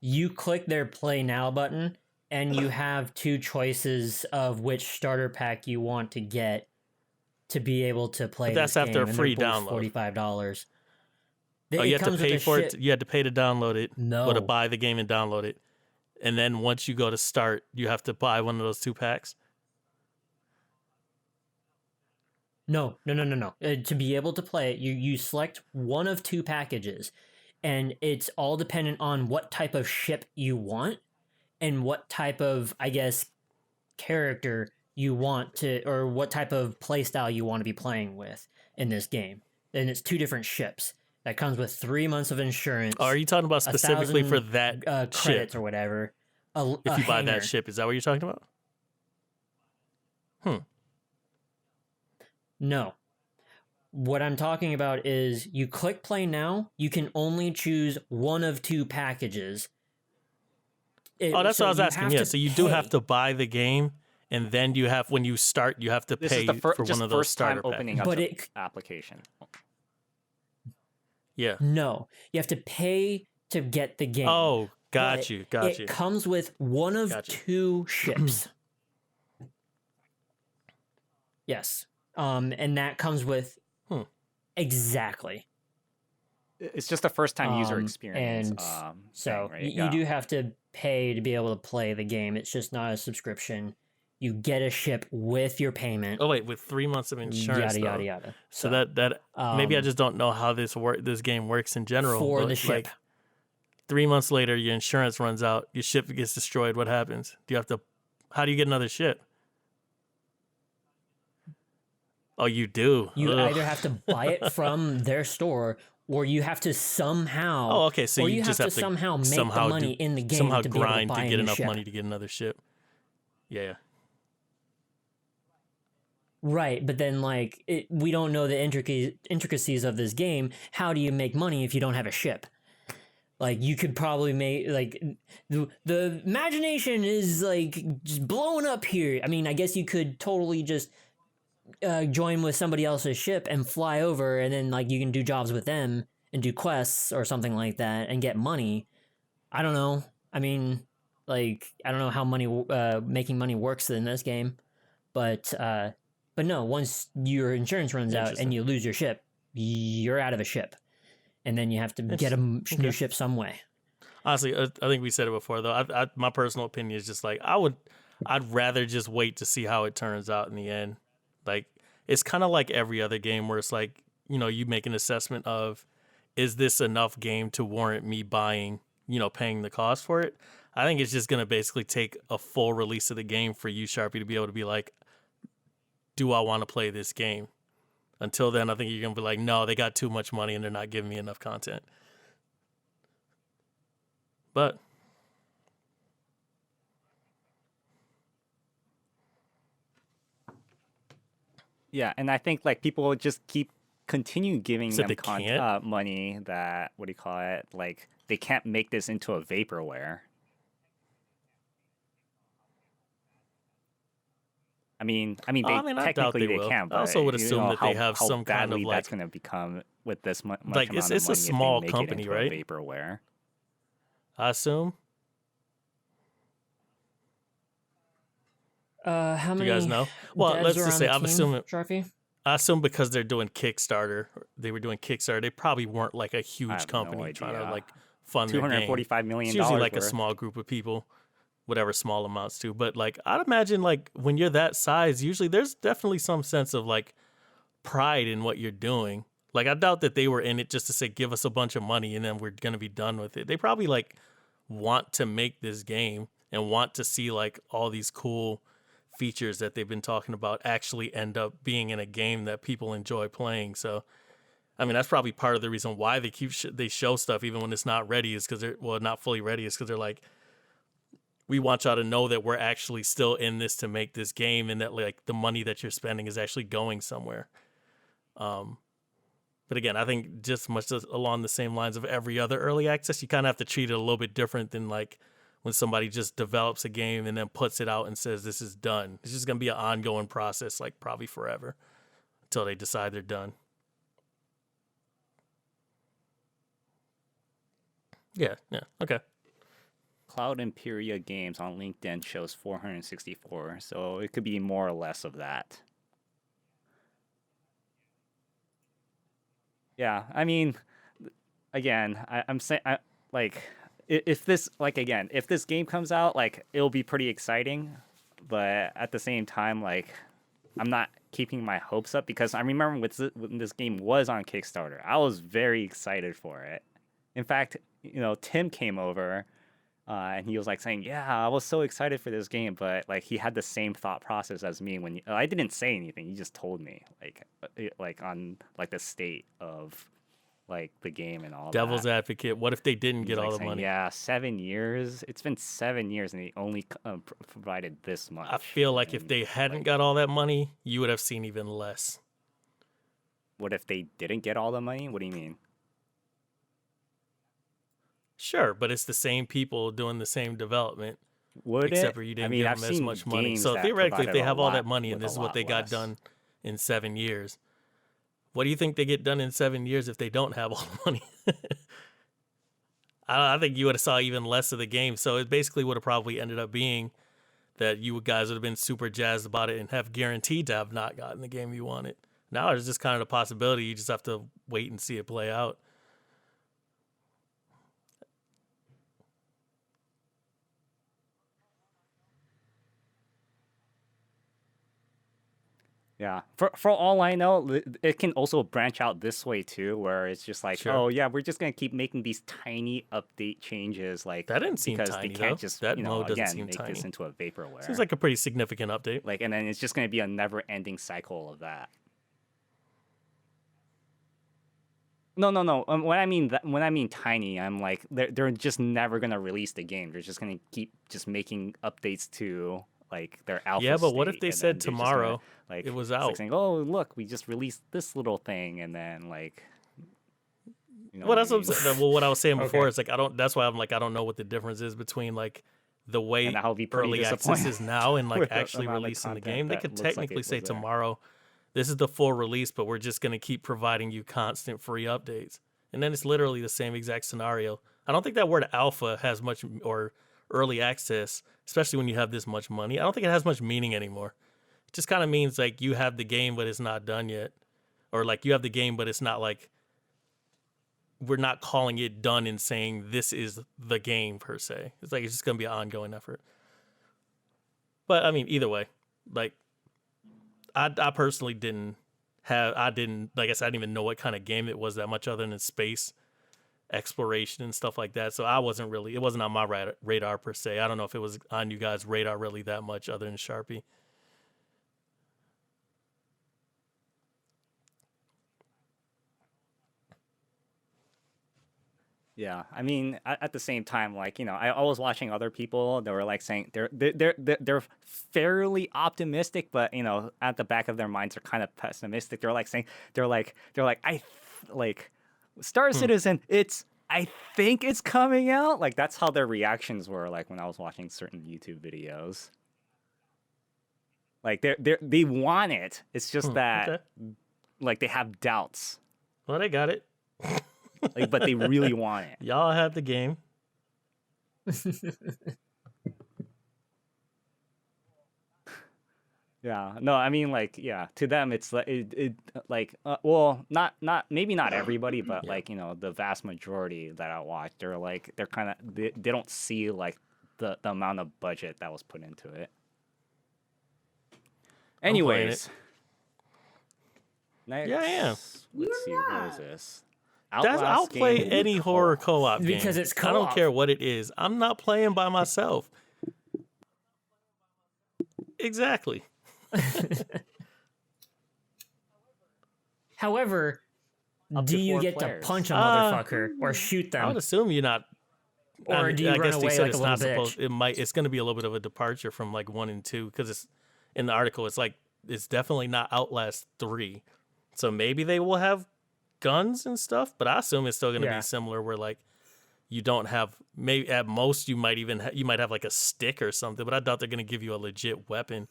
You click their Play Now button, and you have 2 choices of which starter pack you want to get to be able to play But that's this after game. a free and they're both download. $45. Oh, you have to pay for it. You had to pay to download it, or to No. buy the game and download it. And then once you go to start, you have to buy one of those 2 packs. No. To be able to play it, you select one of 2 packages, and it's all dependent on what type of ship you want and what type of, I guess, character you want to, or what type of playstyle you want to be playing with in this game. And it's 2 different ships. That comes with 3 months of insurance. Oh, are you talking about specifically for that credits ship or whatever? If you buy that ship, is that what you're talking about? No. What I'm talking about is you click play now, you can only choose one of 2 packages. That's what I was asking. Yeah, so you do have to buy the game, and then you have, when you start, you have to pay for one of those starter packs. Opening up the application. Yeah. No, you have to pay to get the game. Oh, got you. It comes with one of 2 ships. Yes. And that comes with exactly. It's just a first time user experience. And so right? you do have to pay to be able to play the game. It's just not a subscription. You get a ship with your payment. Oh wait, with 3 months of insurance. Yada. So that maybe I just don't know how this game works in general. For the ship. Like, 3 months later, your insurance runs out. Your ship gets destroyed. What happens? How do you get another ship? Oh, you do. You either have to buy it from their store, or you have to somehow. Oh, okay. So you just have to somehow make the money in the game somehow to be able grind to buy to get enough ship. money to get another ship. Yeah. Right, but then we don't know the intricacies of this game. How do you make money if you don't have a ship? Like, you could probably make, the imagination is, just blowing up here. I mean, I guess you could totally just join with somebody else's ship and fly over, and then, you can do jobs with them and do quests or something like that and get money. I don't know. I mean, I don't know how making money works in this game. But no, once your insurance runs out and you lose your ship, you're out of a ship. And then you have to get a new ship some way. Honestly, I think we said it before, though. My personal opinion is just I'd rather just wait to see how it turns out in the end. It's kind of like every other game where it's you make an assessment of, is this enough game to warrant me buying, paying the cost for it? I think it's just going to basically take a full release of the game for you, Sharpie, to be able to be like, do I want to play this game? Until then, I think you're going to be like, no, they got too much money and they're not giving me enough content. But yeah, and I think people will just continue giving them money that, what do you call it? They can't make this into a vaporware. I mean, technically they can, but I also would assume that they have some kind of that's going to become with this much it's a small company, right? Vaporware. I assume. How many? Do you guys know? Well, let's just say I'm assuming. Sharpie? I assume because they're doing Kickstarter, they were doing Kickstarter. They probably weren't a huge company trying to fund their game. $245 million. It's usually a small group of people. Whatever small amounts to, but I'd imagine when you're that size, usually there's definitely some sense of pride in what you're doing. I doubt that they were in it just to say, give us a bunch of money and then we're gonna be done with it. They probably want to make this game and want to see all these cool features that they've been talking about actually end up being in a game that people enjoy playing. So I mean, that's probably part of the reason why they show stuff even when it's not ready, is because they're not fully ready, is because they're we want y'all to know that we're actually still in this to make this game, and that the money that you're spending is actually going somewhere. But again, I think just much along the same lines of every other early access, you kind of have to treat it a little bit different than when somebody just develops a game and then puts it out and says this is done. It's just gonna be an ongoing process, probably forever, until they decide they're done. Yeah, okay. Cloud Imperia Games on LinkedIn shows 464, so it could be more or less of that. Yeah, I mean, again, I'm saying, like, if this, like, again, if this game comes out, like, it'll be pretty exciting, but at the same time, like, I'm not keeping my hopes up, because I remember when this game was on Kickstarter, I was very excited for it. In fact, Tim came over, and he was like saying, "Yeah, I was so excited for this game," but like he had the same thought process as me when I didn't say anything. He just told me like on like the state of like the game and all Devil's that. advocate. What if they didn't get all the saying, money? Yeah, 7 years. It's been 7 years, and they only provided this much. I feel like if they hadn't got all that money, you would have seen even less. What if they didn't get all the money? What do you mean? Sure, but it's the same people doing the same development. Would except it? for you didn't I mean, give I've them as seen much money. games So that theoretically, if they provided have a all lot that money and with this is a what they lot got less. done in 7 years, what do you think they get done in 7 years if they don't have all the money? I think you would have saw even less of the game. So it basically would have probably ended up being that you guys would have been super jazzed about it and have guaranteed to have not gotten the game you wanted. Now it's just kind of a possibility. You just have to wait and see it play out. Yeah. For all I know, it can also branch out this way too, where it's just like, Sure. oh yeah, we're just gonna keep making these tiny update changes, like That didn't seem because tiny, they can't though. just That mode doesn't again seem make tiny. this into a vaporware. Seems like a pretty significant update. Like, and then it's just gonna be a never-ending cycle of that. No. When I mean tiny, I'm like they're just never gonna release the game. They're just gonna keep just making updates to like their alpha. Yeah, but what if state, they and said then they're just gonna, tomorrow like it was it's like out? saying, oh look, we just released this little thing, and then like. Well, that's what I'm saying. Well, what I was saying before Okay. is like that's why I'm like I don't know what the difference is between like the way And I'll be pretty early access disappointed is now and like with the actually amount of releasing the content game. They that could looks like it technically say was there. tomorrow, this is the full release, but we're just gonna keep providing you constant free updates, and then it's literally the same exact scenario. I don't think that word alpha has much or early access, especially when you have this much money. I don't think it has much meaning anymore. It just kind of means like you have the game, but it's not done yet, or like you have the game, but it's not like. We're not calling it done and saying this is the game per se. It's like it's just gonna be an ongoing effort. But I mean, either way, like I personally didn't like I said, I didn't even know what kind of game it was that much other than space exploration and stuff like that. So it wasn't on my radar per se. I don't know if it was on you guys' radar really that much other than Sharpie. Yeah, I mean, at the same time, like I was watching other people that were like saying they're fairly optimistic, but at the back of their minds, they're kind of pessimistic. They're like saying like Star Citizen, I think it's coming out. Like that's how their reactions were. Like when I was watching certain YouTube videos, like they want it. It's just that Okay. like they have doubts, Well, they got it. like but they really want it. Y'all have the game. Yeah, no, I mean, like, yeah, to them, it's like, well, not maybe not everybody, but Yeah. like, the vast majority that I watch, they're kind of, they don't see like the amount of budget that was put into it. I'm playing Anyways, next, Yeah, I am. let's see, what is this? I'll Outlast play game any horror co-op game. Because it's I don't co-op. care what it is. I'm not playing by myself. Exactly. However, Up do to you 4 get players. to punch a motherfucker or shoot I would them? assume you're not. Or do you I run guess they away said like it's a not little supposed. bitch? It's going to be a little bit of a departure from like 1 and 2 because it's in the article. It's like it's definitely not Outlast 3, so maybe they will have guns and stuff. But I assume it's still going to Yeah. be similar, where like you don't have. Maybe at most you might even you might have like a stick or something. But I doubt they're going to give you a legit weapon,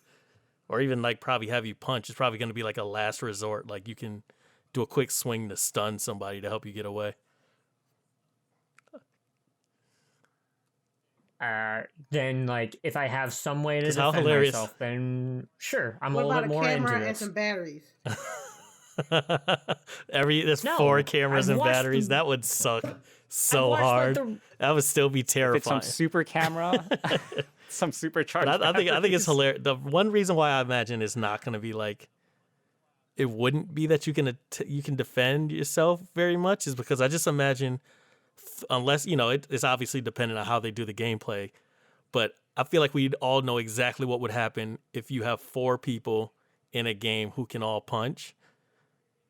or even like probably have you punch. It's probably going to be like a last resort. Like you can do a quick swing to stun somebody to help you get away. then like if I have some way to 'Cause how defend hilarious. myself, then sure, I'm What a little about bit a more into camera and this. some batteries? There's No, 4 cameras I've and watched batteries. the- That would suck I've so watched, like, hard. the- That would still be If it's terrifying. some super camera, some supercharged. But I think it's batteries. hilarious. The one reason why I imagine it's not going to be like, it wouldn't be that you can defend yourself very much is because I just imagine, unless it's obviously dependent on how they do the gameplay, but I feel like we'd all know exactly what would happen if you have 4 people in a game who can all punch.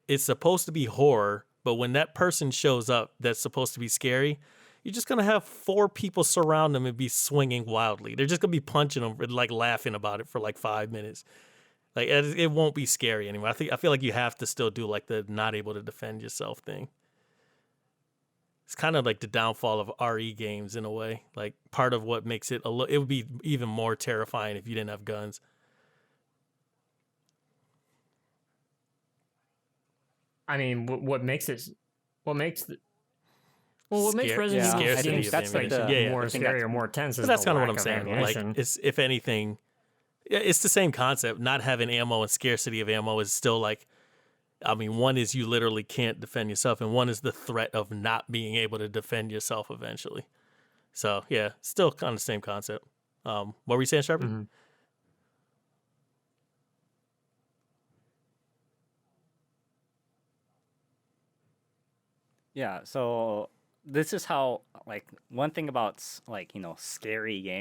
It's supposed to be horror, but when that person shows up that's supposed to be scary, you're just going to have 4 people surround them and be swinging wildly. They're just going to be punching them and like laughing about it for like 5 minutes. Like it won't be scary anymore. I feel like you have to still do like the not able to defend yourself thing. It's kind of like the downfall of RE games in a way. Like part of what makes it it would be even more terrifying if you didn't have guns. I mean, what makes Resident Yeah, Evil I think seems that's like more I think scary that's- or more tense. But Is that's the kind of what lack I'm saying. Like, ammunition. it's if anything, it's the same concept. Not having ammo and scarcity of ammo is still like, I mean, one is you literally can't defend yourself, and one is the threat of not being able to defend yourself eventually. So yeah, still kind of the same concept. What were you saying, Sharpie? Mhm. Yeah, so this is how, like, one thing about, like, scary games